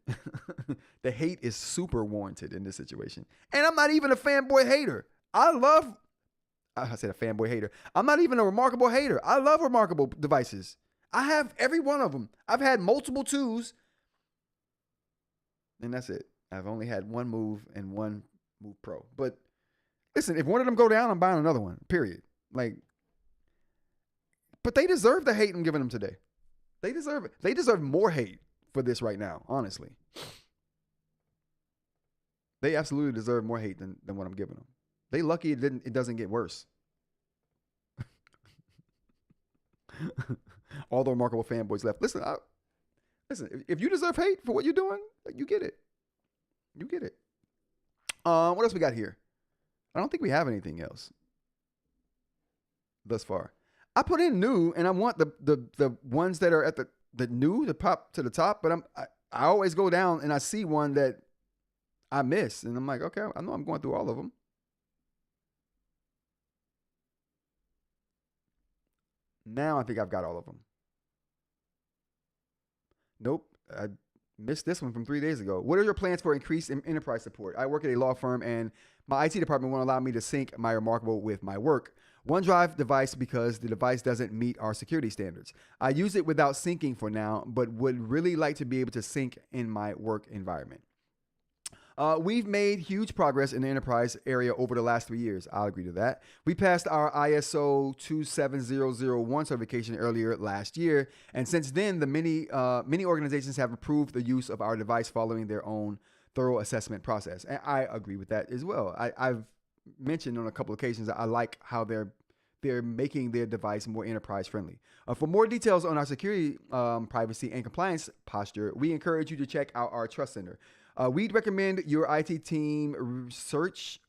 The hate is super warranted in this situation. And I'm not even a fanboy hater. I said a fanboy hater. I'm not even a reMarkable hater. I love reMarkable devices. I have every one of them. I've had multiple 2s. And that's it. I've only had one Move and one Move Pro. But listen, if one of them go down, I'm buying another one. Period. But they deserve the hate I'm giving them today. They deserve it. They deserve more hate for this right now, honestly. They absolutely deserve more hate than what I'm giving them. They lucky it doesn't get worse. All the reMarkable fanboys left. Listen, if you deserve hate for what you're doing, you get it. You get it. What else we got here? I don't think we have anything else thus far. I put in new, and I want the ones that are at the new to pop to the top, but I always go down and I see one that I miss, and I'm like, okay, I know I'm going through all of them. Now I think I've got all of them. Nope. I missed this one from 3 days ago. What are your plans for increased enterprise support? I work at a law firm and my IT department won't allow me to sync my reMarkable with my work OneDrive device because the device doesn't meet our security standards. I use it without syncing for now, but would really like to be able to sync in my work environment. We've made huge progress in the enterprise area over the last 3 years. I'll agree to that. We passed our ISO 27001 certification earlier last year, and since then, many organizations have approved the use of our device following their own thorough assessment process. And I agree with that as well. I've mentioned on a couple of occasions that I like how they're making their device more enterprise friendly. For more details on our security, privacy, and compliance posture, we encourage you to check out our Trust Center. We'd recommend your IT team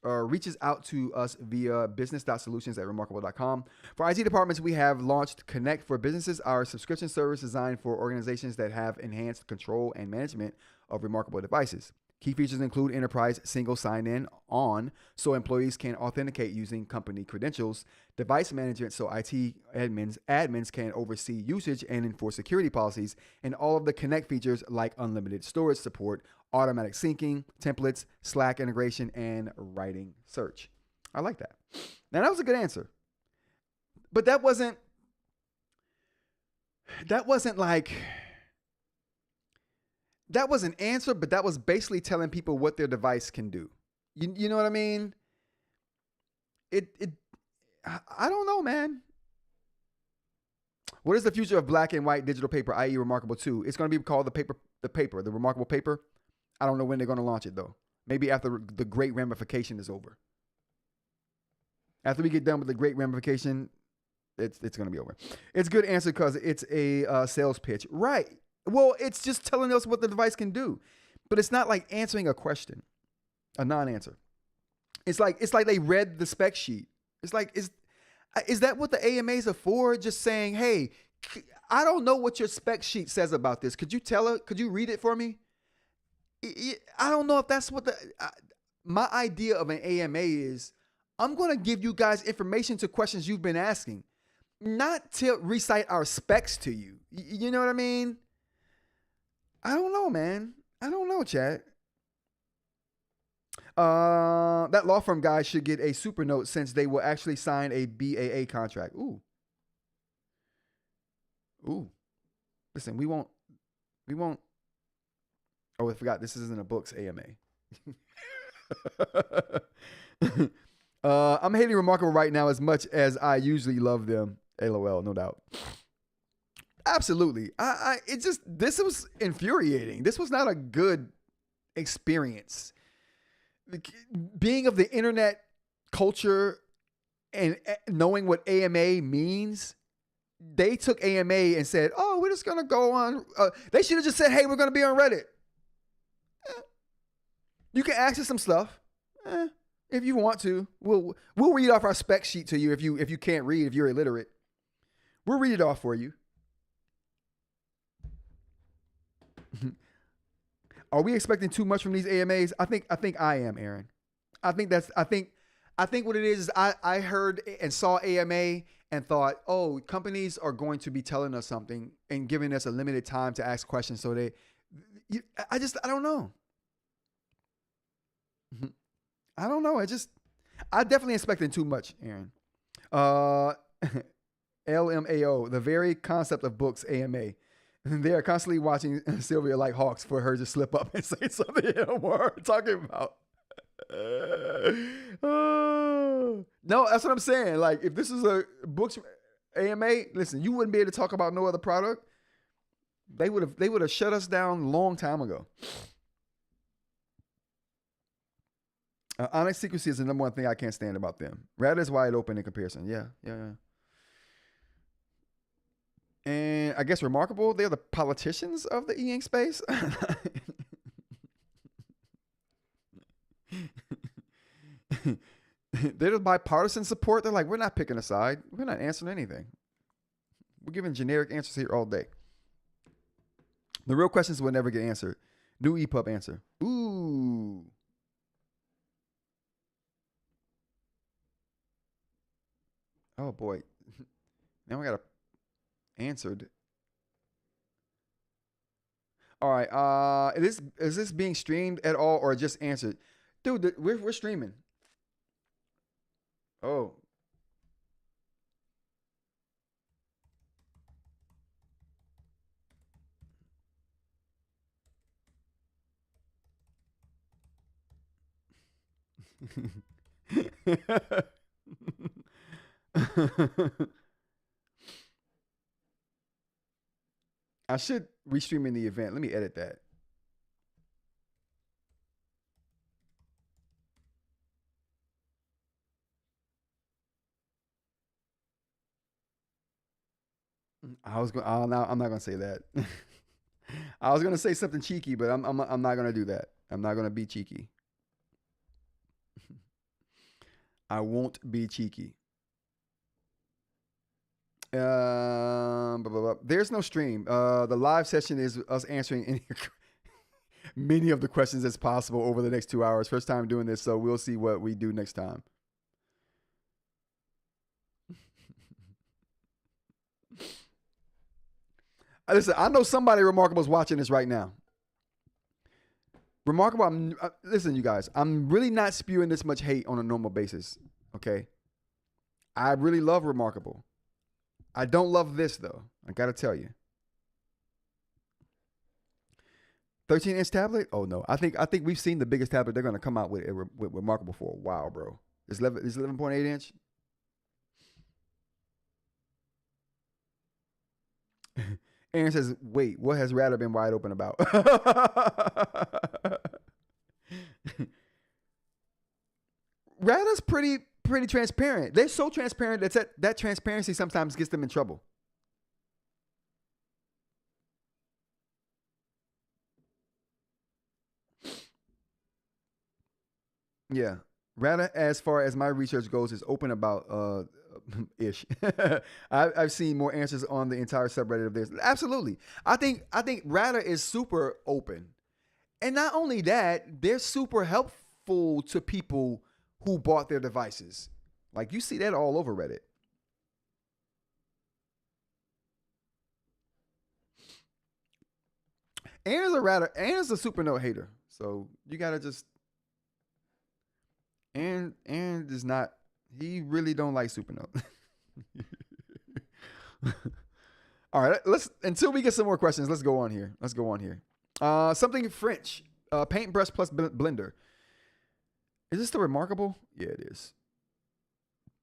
reaches out to us via business.solutions@reMarkable.com. For IT departments, we have launched Connect for Businesses, our subscription service designed for organizations that have enhanced control and management of reMarkable devices. Key features include enterprise single sign-in on, so employees can authenticate using company credentials, device management so IT admins can oversee usage and enforce security policies, and all of the Connect features like unlimited storage support, automatic syncing, templates, Slack integration, and writing search. I like that. Now that was a good answer. But that wasn't like, that was an answer, but that was basically telling people what their device can do. You know what I mean? I don't know, man. What is the future of black and white digital paper, i.e. reMarkable 2? It's going to be called the reMarkable paper. I don't know when they're going to launch it though. Maybe after the great ramification is over. After we get done with the great ramification, it's going to be over. It's a good answer because it's a sales pitch. Right. Well, it's just telling us what the device can do, but it's not like answering a question, a non-answer. It's like they read the spec sheet. It's like, is that what the AMAs are for? Just saying, hey, I don't know what your spec sheet says about this. Could you read it for me? I don't know if that's what my idea of an AMA is. I'm going to give you guys information to questions you've been asking, not to recite our specs to you. You know what I mean? I don't know, man. I don't know, chat. That law firm guy should get a Supernote since they will actually sign a BAA contract. Ooh. Listen, we won't. Oh, I forgot. This isn't a Boox AMA. I'm hating reMarkable right now as much as I usually love them. LOL, no doubt. Absolutely. This was infuriating. This was not a good experience. Being of the internet culture and knowing what AMA means, they took AMA and said, oh, we're just going to go on. They should have just said, hey, we're going to be on Reddit. You can access some stuff if you want to. We'll read off our spec sheet to you if you can't read, if you're illiterate. We'll read it off for you. Are we expecting too much from these AMAs? I think I am, Aaron. I think what it is I heard and saw AMA and thought, oh, companies are going to be telling us something and giving us a limited time to ask questions. So I don't know. I don't know. I definitely expecting too much, Aaron. LMAO, the very concept of Boox AMA. They are constantly watching Sylvia like hawks for her to slip up and say something you don't want her talking about. No, that's what I'm saying. Like, if this is a Boox AMA, listen, you wouldn't be able to talk about no other product. They would have shut us down a long time ago. Onyx secrecy is the number one thing I can't stand about them. Ratta is wide open in comparison. Yeah. And I guess reMarkable, they're the politicians of the eInk space. They're the bipartisan support. They're like, we're not picking a side. We're not answering anything. We're giving generic answers here all day. The real questions will never get answered. New EPUB answer. Ooh. Oh boy. Now we got answered. All right. Is this being streamed at all or just answered? Dude, we're streaming. Oh. I should restream in the event. Let me edit that. I'm not gonna say that. I was gonna say something cheeky, but I'm not gonna do that. I'm not gonna be cheeky. I won't be cheeky. There's no stream. The live session is us answering any many of the questions as possible over the next 2 hours. First time doing this, so we'll see what we do next time. Listen, I know somebody reMarkable is watching this right now. reMarkable, listen, you guys, I'm really not spewing this much hate on a normal basis, okay? I really love reMarkable. I don't love this, though. I got to tell you. 13-inch tablet? Oh, no. I think we've seen the biggest tablet they're going to come out with reMarkable for a while, bro. It's 11.8 inch. Aaron says, wait, what has Ratta been wide open about? Ratta's pretty transparent. They're so transparent that transparency sometimes gets them in trouble. Yeah. Ratta, as far as my research goes, is open about ish. I've seen more answers on the entire subreddit of this. Absolutely. I think Ratta is super open. And not only that, they're super helpful to people who bought their devices. Like, you see that all over Reddit. Aaron's a Supernote hater. So you gotta just Aaron is not, he really don't like Supernote. All right, until we get some more questions, let's go on here. Something French. Paintbrush plus blender. Is this the reMarkable? Yeah, it is.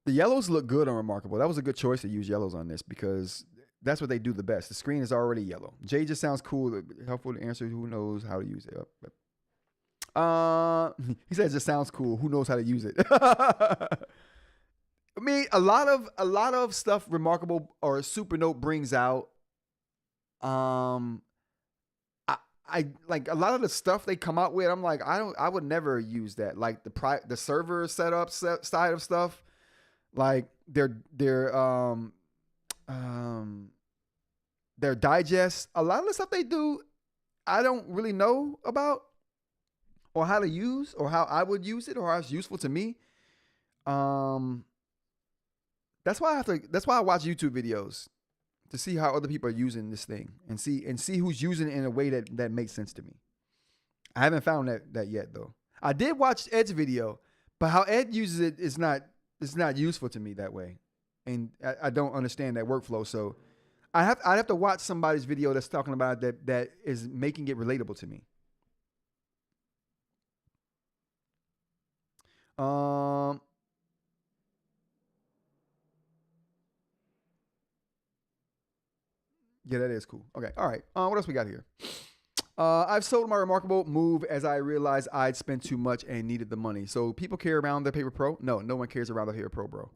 The yellows look good on reMarkable. That was a good choice to use yellows on this because that's what they do the best. The screen is already yellow. Jay just sounds cool. Helpful to answer. Who knows how to use it? He said it just sounds cool. Who knows how to use it? I mean, a lot of stuff reMarkable or Supernote brings out. I like a lot of the stuff they come out with. I'm like, I would never use that. Like the server setup side of stuff, like their digest. A lot of the stuff they do, I don't really know about or how to use or how I would use it or how it's useful to me. That's why I watch YouTube videos to see how other people are using this thing and see who's using it in a way that makes sense to me. I haven't found that yet though. I did watch Ed's video, but how Ed uses it is not useful to me that way. And I don't understand that workflow. So I'd have to watch somebody's video that's talking about it that is making it relatable to me. Yeah, that is cool. Okay. All right. What else we got here? I've sold my reMarkable move as I realized I'd spent too much and needed the money. So people carry around their Paper Pro? No one cares around their Paper Pro, bro.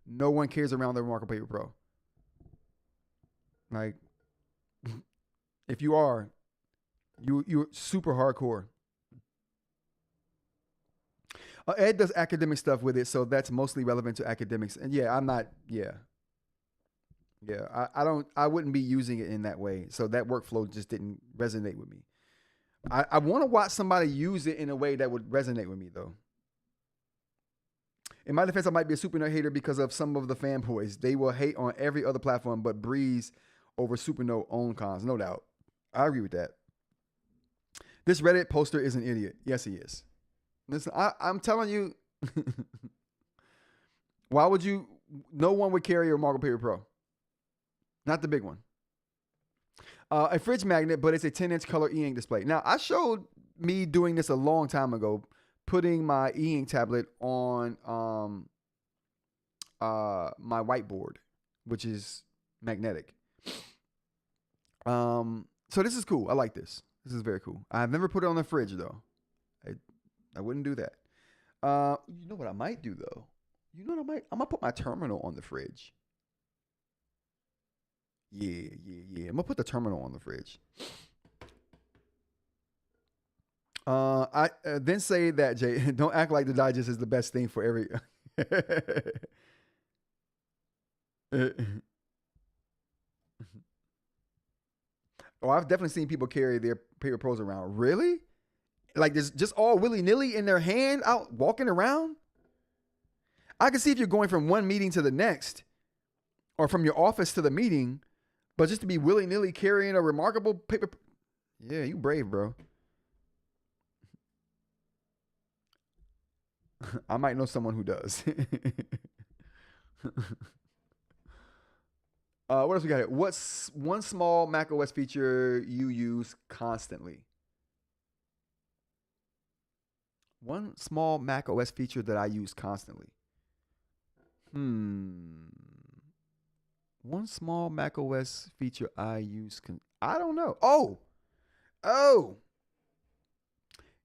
No one cares around their reMarkable Paper Pro. Like, if you are, you're super hardcore. Ed does academic stuff with it, so that's mostly relevant to academics. And yeah, I'm not. Yeah. Yeah, I wouldn't be using it in that way. So that workflow just didn't resonate with me. I want to watch somebody use it in a way that would resonate with me, though. In my defense, I might be a Supernote hater because of some of the fanboys. They will hate on every other platform but breeze over Supernote own cons. No doubt. I agree with that. This Reddit poster is an idiot. Yes, he is. Listen, I'm telling you, why would you? No one would carry a reMarkable Paper Pro. Not the big one. A fridge magnet, but it's a 10-inch color eInk display. Now, I showed me doing this a long time ago, putting my eInk tablet on my whiteboard, which is magnetic. So this is cool. I like this. This is very cool. I've never put it on the fridge, though. I wouldn't do that. You know what I might do, though? You know what I might? I'm going to put my terminal on the fridge. Yeah. I'm gonna put the terminal on the fridge. I then say that, Jay, don't act like the digest is the best thing for every. Oh, I've definitely seen people carry their paper pros around. Really? Like this, just all willy nilly in their hand, out walking around. I can see if you're going from one meeting to the next, or from your office to the meeting, but just to be willy nilly carrying a reMarkable paper. Yeah, you brave, bro. I might know someone who does. What else we got here? What's one small macOS feature you use constantly? One small macOS feature that I use constantly. One small macOS feature I use. I don't know. Oh.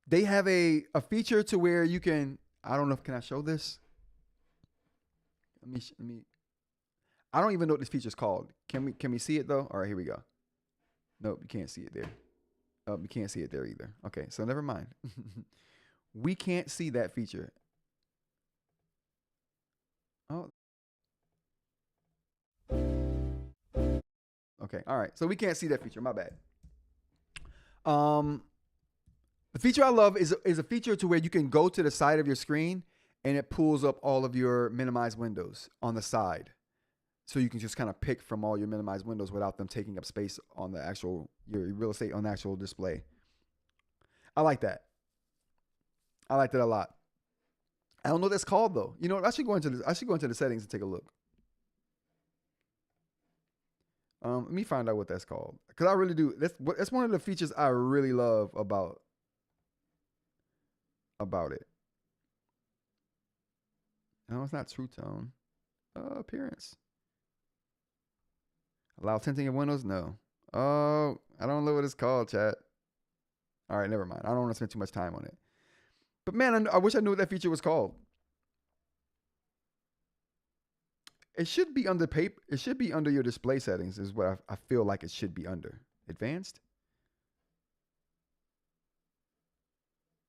They have a feature to where you can. I don't know if can I show this. Let me. I don't even know what this feature is called. Can we see it though? All right, here we go. Nope, you can't see it there. You can't see it there either. Okay, so never mind. We can't see that feature. Oh. Okay, all right. So we can't see that feature. My bad. The feature I love is a feature to where you can go to the side of your screen and it pulls up all of your minimized windows on the side. So you can just kind of pick from all your minimized windows without them taking up space on the actual, your real estate on the actual display. I like that. I like that a lot. I don't know what that's called though. You know, I should go into the settings and take a look. Let me find out what that's called. Because I really do. That's one of the features I really love about it. No, it's not True Tone. Appearance. Allow tinting of windows? No. Oh, I don't know what it's called, chat. All right, never mind. I don't want to spend too much time on it. But man, I wish I knew what that feature was called. It should be under paper. It should be under your display settings is what I feel like it should be under. Advanced?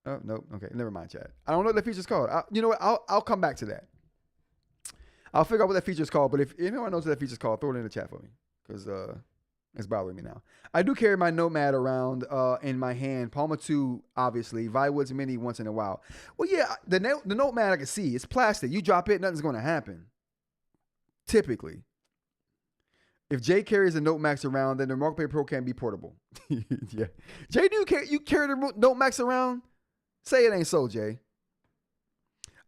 Oh, no. Okay, never mind, chat. I don't know what that feature's called. You know what? I'll come back to that. I'll figure out what that feature is called. But if anyone knows what that feature is called, throw it in the chat for me. Because it's bothering me now. I do carry my Nomad around in my hand. Palma 2, obviously. Viwoods Mini once in a while. Well, yeah, the Nomad I can see. It's plastic. You drop it, nothing's going to happen. Typically. If Jay carries a Note Max around, then the reMarkable Pro can be portable. Yeah. Jay, you carry the Note Max around? Say it ain't so, Jay.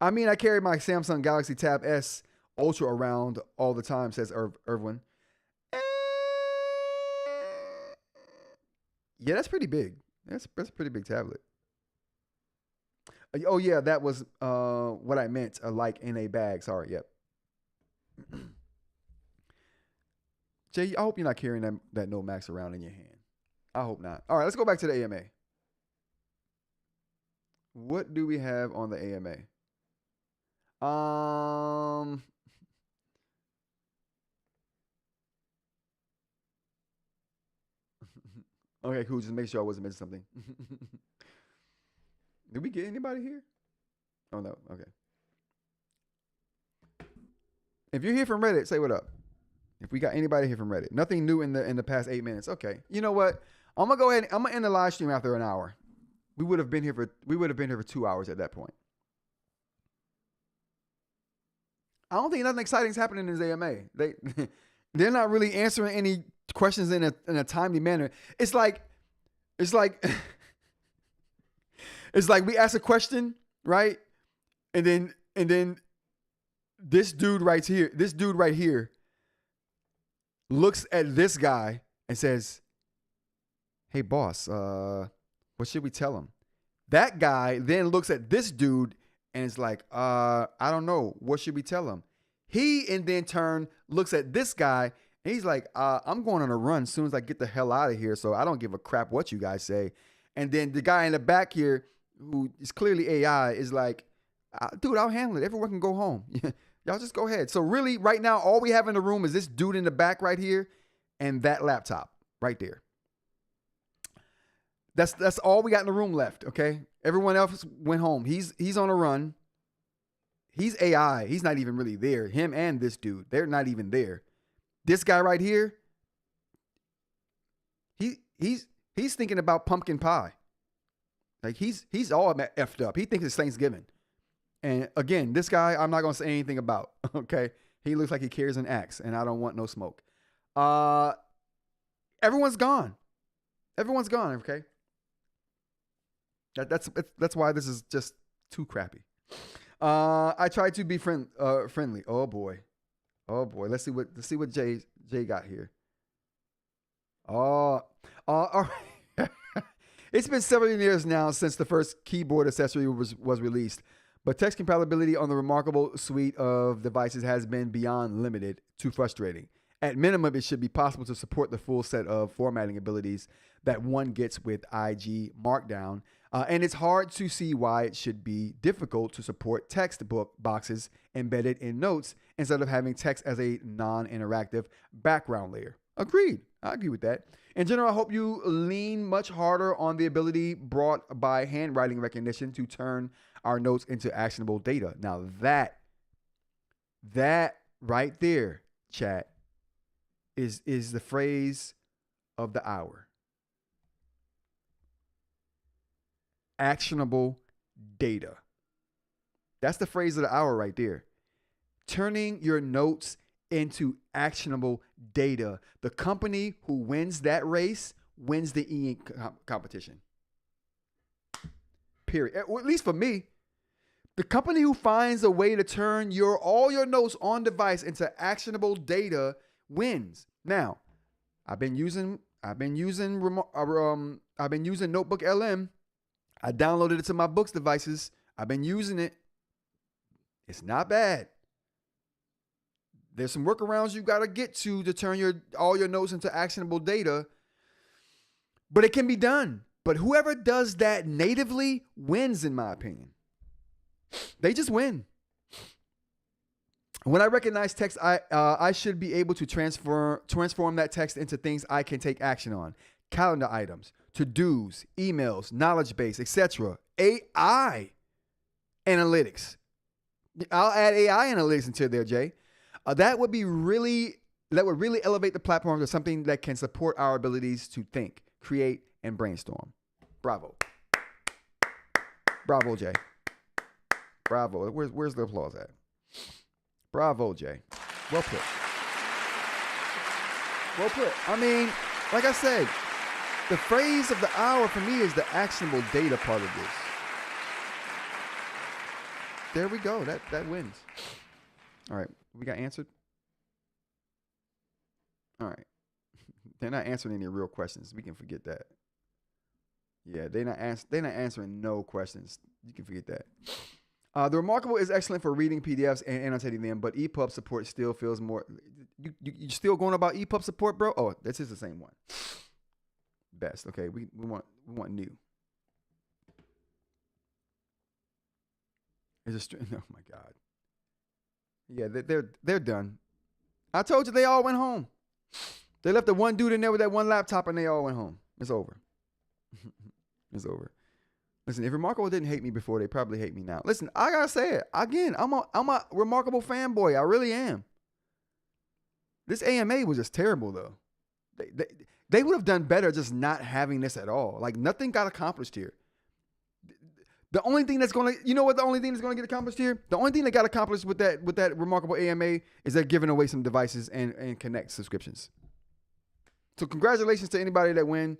I mean, I carry my Samsung Galaxy Tab S Ultra around all the time, says Irwin. Yeah, that's pretty big. That's a pretty big tablet. Oh, yeah, that was what I meant, like in a bag. Sorry, yep. Jay, I hope you're not carrying that Note Max around in your hand. I hope not. All right, let's go back to the AMA. What do we have on the AMA? Okay, cool. Just make sure I wasn't missing something. Did we get anybody here? Oh, no. Okay. If you're here from Reddit, say what up. If we got anybody here from Reddit. Nothing new in the past 8 minutes. Okay. You know what? I'm gonna go ahead. I'm gonna end the live stream after an hour. We would have been here for 2 hours at that point. I don't think nothing exciting is happening in this AMA. They're not really answering any questions in a timely manner. It's like it's like we ask a question, right? And then this dude right here looks at this guy and says, "Hey boss, what should we tell him?" That guy then looks at this dude and is like, I don't know. What should we tell him? He in then turn looks at this guy and he's like, I'm going on a run as soon as I get the hell out of here. So I don't give a crap what you guys say. And then the guy in the back here, who is clearly AI, is like, dude, I'll handle it. Everyone can go home. Y'all just go ahead. So really right now, all we have in the room is this dude in the back right here. and that laptop right there. That's all we got in the room left, okay? Everyone else went home. He's on a run. He's AI. He's not even really there. Him and this dude, they're not even there. This guy right here, he's thinking about pumpkin pie. Like he's all effed up. He thinks it's Thanksgiving. And again, this guy, I'm not gonna say anything about. Okay, he looks like he carries an axe, and I don't want no smoke. Everyone's gone. Everyone's gone. Okay. That's why this is just too crappy. I tried to be friendly. Oh boy. Let's see what Jay got here. All right. It's been several years now since the first keyboard accessory was released, but text compatibility on the reMarkable suite of devices has been beyond limited to frustrating. At minimum, it should be possible to support the full set of formatting abilities that one gets with IG Markdown, and it's hard to see why it should be difficult to support text boxes embedded in notes instead of having text as a non-interactive background layer. Agreed. I agree with that. In general, I hope you lean much harder on the ability brought by handwriting recognition to turn our notes into actionable data. Now that right there, chat, is the phrase of the hour. Actionable data. That's the phrase of the hour right there. Turning your notes into actionable data. The company who wins that race wins the eInk competition. Period. Or at least for me. The company who finds a way to turn all your notes on device into actionable data wins. Now, I've been using Notebook LM. I downloaded it to my Boox devices. I've been using it. It's not bad. There's some workarounds you got to get to turn all your notes into actionable data, but it can be done. But whoever does that natively wins, in my opinion. They just win. When I recognize text, I should be able to transform that text into things I can take action on. Calendar items, to-dos, emails, knowledge base, etc. AI analytics. I'll add AI analytics into there, Jay. That would really elevate the platform to something that can support our abilities to think, create, and brainstorm. Bravo. Bravo, Jay. Bravo. Where's the applause at? Bravo, Jay. Well put. Well put. I mean, like I said, the phrase of the hour for me is the actionable data part of this. There we go. That wins. All right. We got answered? All right. They're not answering any real questions. We can forget that. Yeah, they're not answering no questions. You can forget that. The reMarkable is excellent for reading PDFs and annotating them, but EPUB support still feels more. You still going about EPUB support, bro? Oh, this is the same one. Best. Okay, we want new. Is it? Oh my God. Yeah, they're done. I told you they all went home. They left the one dude in there with that one laptop, and they all went home. It's over. It's over. Listen, if reMarkable didn't hate me before, they probably hate me now. Listen, I gotta say it again. I'm a reMarkable fanboy. I really am. This AMA was just terrible, though. They would have done better just not having this at all. Like nothing got accomplished here. The only thing that's gonna, you know what? The only thing that's gonna get accomplished here, the only thing that got accomplished with that reMarkable AMA is they're giving away some devices and Connect subscriptions. So congratulations to anybody that win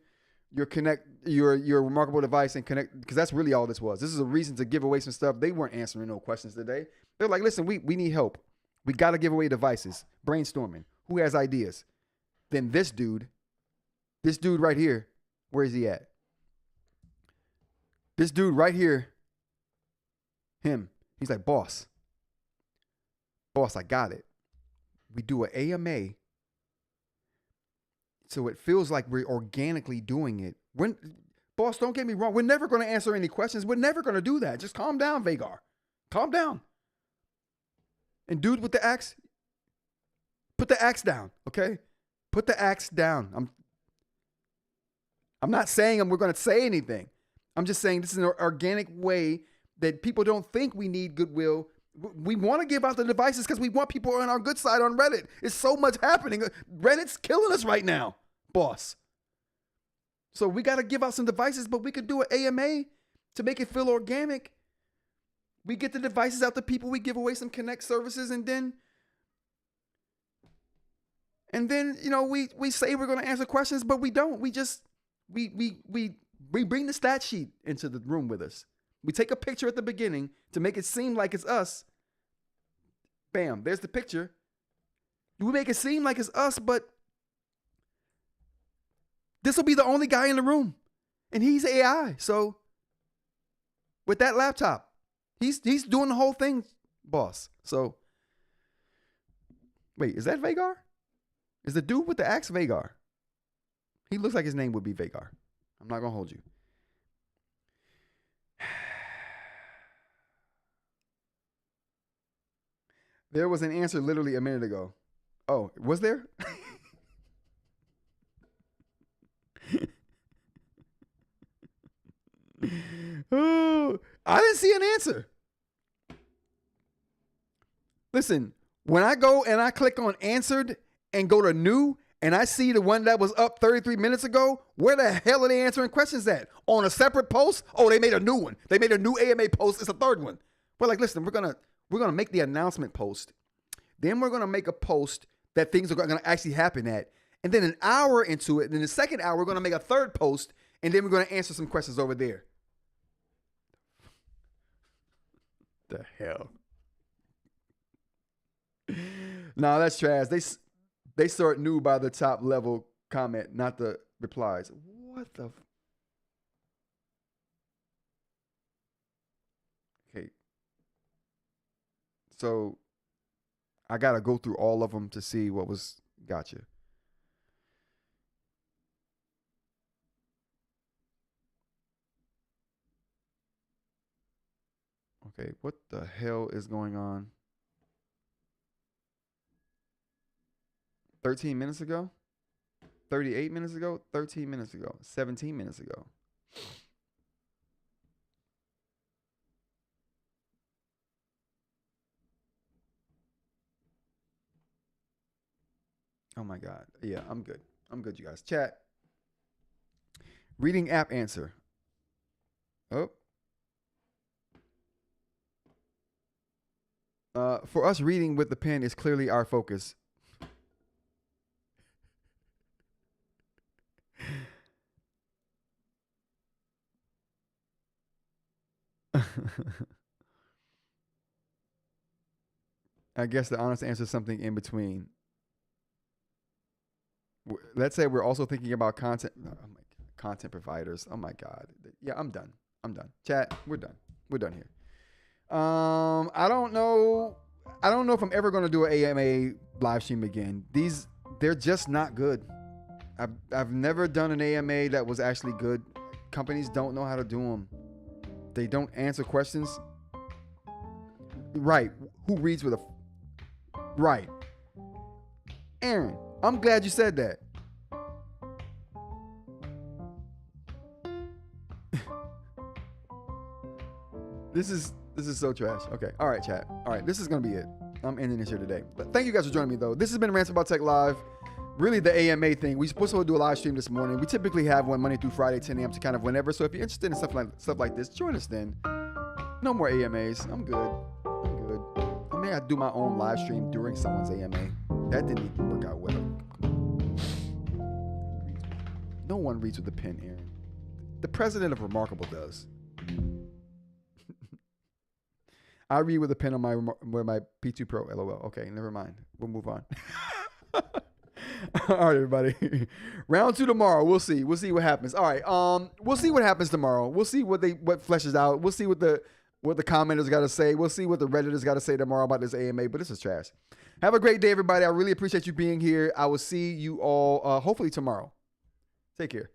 your reMarkable device and Connect, because that's really all this was. This is a reason to give away some stuff. They weren't answering no questions today. They're like, listen, we need help. We got to give away devices. Brainstorming. Who has ideas? Then this dude right here, where is he at? This dude right here, him, he's like, boss, I got it. We do an AMA. So it feels like we're organically doing it. Boss, don't get me wrong. We're never going to answer any questions. We're never going to do that. Just calm down, Vagar. Calm down. And dude with the axe, put the axe down, okay? Put the axe down. I'm not saying we're going to say anything. I'm just saying this is an organic way that people don't think we need goodwill. We want to give out the devices because we want people on our good side on Reddit. It's so much happening. Reddit's killing us right now, boss. So we got to give out some devices, but we could do an AMA to make it feel organic. We get the devices out to people. We give away some Connect services, and then you know we say we're going to answer questions, but we don't. We just we bring the stat sheet into the room with us. We take a picture at the beginning to make it seem like it's us. Bam, there's the picture. We make it seem like it's us, but this will be the only guy in the room. And he's AI. So with that laptop, he's doing the whole thing, boss. So wait, is that Vagar? Is the dude with the axe Vagar? He looks like his name would be Vagar. I'm not going to hold you. There was an answer literally a minute ago. Oh, was there? Oh, I didn't see an answer. Listen, when I go and I click on answered and go to new and I see the one that was up 33 minutes ago, where the hell are they answering questions at? On a separate post? Oh, they made a new one. They made a new AMA post. It's a third one. We're like, listen, we're gonna make the announcement post. Then we're gonna make a post that things are gonna actually happen at. And then an hour into it, then the second hour, we're gonna make a third post, and then we're gonna answer some questions over there. The hell? No, that's trash. They sort new by the top level comment, not the replies. What the? Okay. So I got to go through all of them to see what was gotcha. Okay, what the hell is going on? 13 minutes ago? 38 minutes ago? 13 minutes ago? 17 minutes ago? Oh my God. Yeah, I'm good. I'm good, you guys. Chat. Reading app answer. Oh. For us, reading with the pen is clearly our focus. I guess the honest answer is something in between. Let's say we're also thinking about content. Oh my God, content providers. Oh my God. Yeah, I'm done. Chat, we're done. We're done here. I don't know if I'm ever going to do an AMA live stream again. They're just not good. I've never done an AMA that was actually good. Companies don't know how to do them. They don't answer questions. Right. Who reads with a... Right. Aaron, I'm glad you said that. This is so trash. Okay. All right, chat. All right. This is going to be it. I'm ending this here today. But thank you guys for joining me, though. This has been Rants About Tech Live. Really the AMA thing. We supposed to do a live stream this morning. We typically have one Monday through Friday, 10 a.m. to kind of whenever. So if you're interested in stuff like this, join us then. No more AMAs. I'm good. I may have to do my own live stream during someone's AMA. That didn't even work out well. No one reads with a pen, Aaron. The president of reMarkable does. I read with a pen on my P2 Pro. LOL. Okay, never mind. We'll move on. All right, everybody. Round 2 tomorrow. We'll see. We'll see what happens. All right. We'll see what happens tomorrow. We'll see what fleshes out. We'll see what the commenters got to say. We'll see what the Redditors got to say tomorrow about this AMA. But this is trash. Have a great day, everybody. I really appreciate you being here. I will see you all hopefully tomorrow. Take care.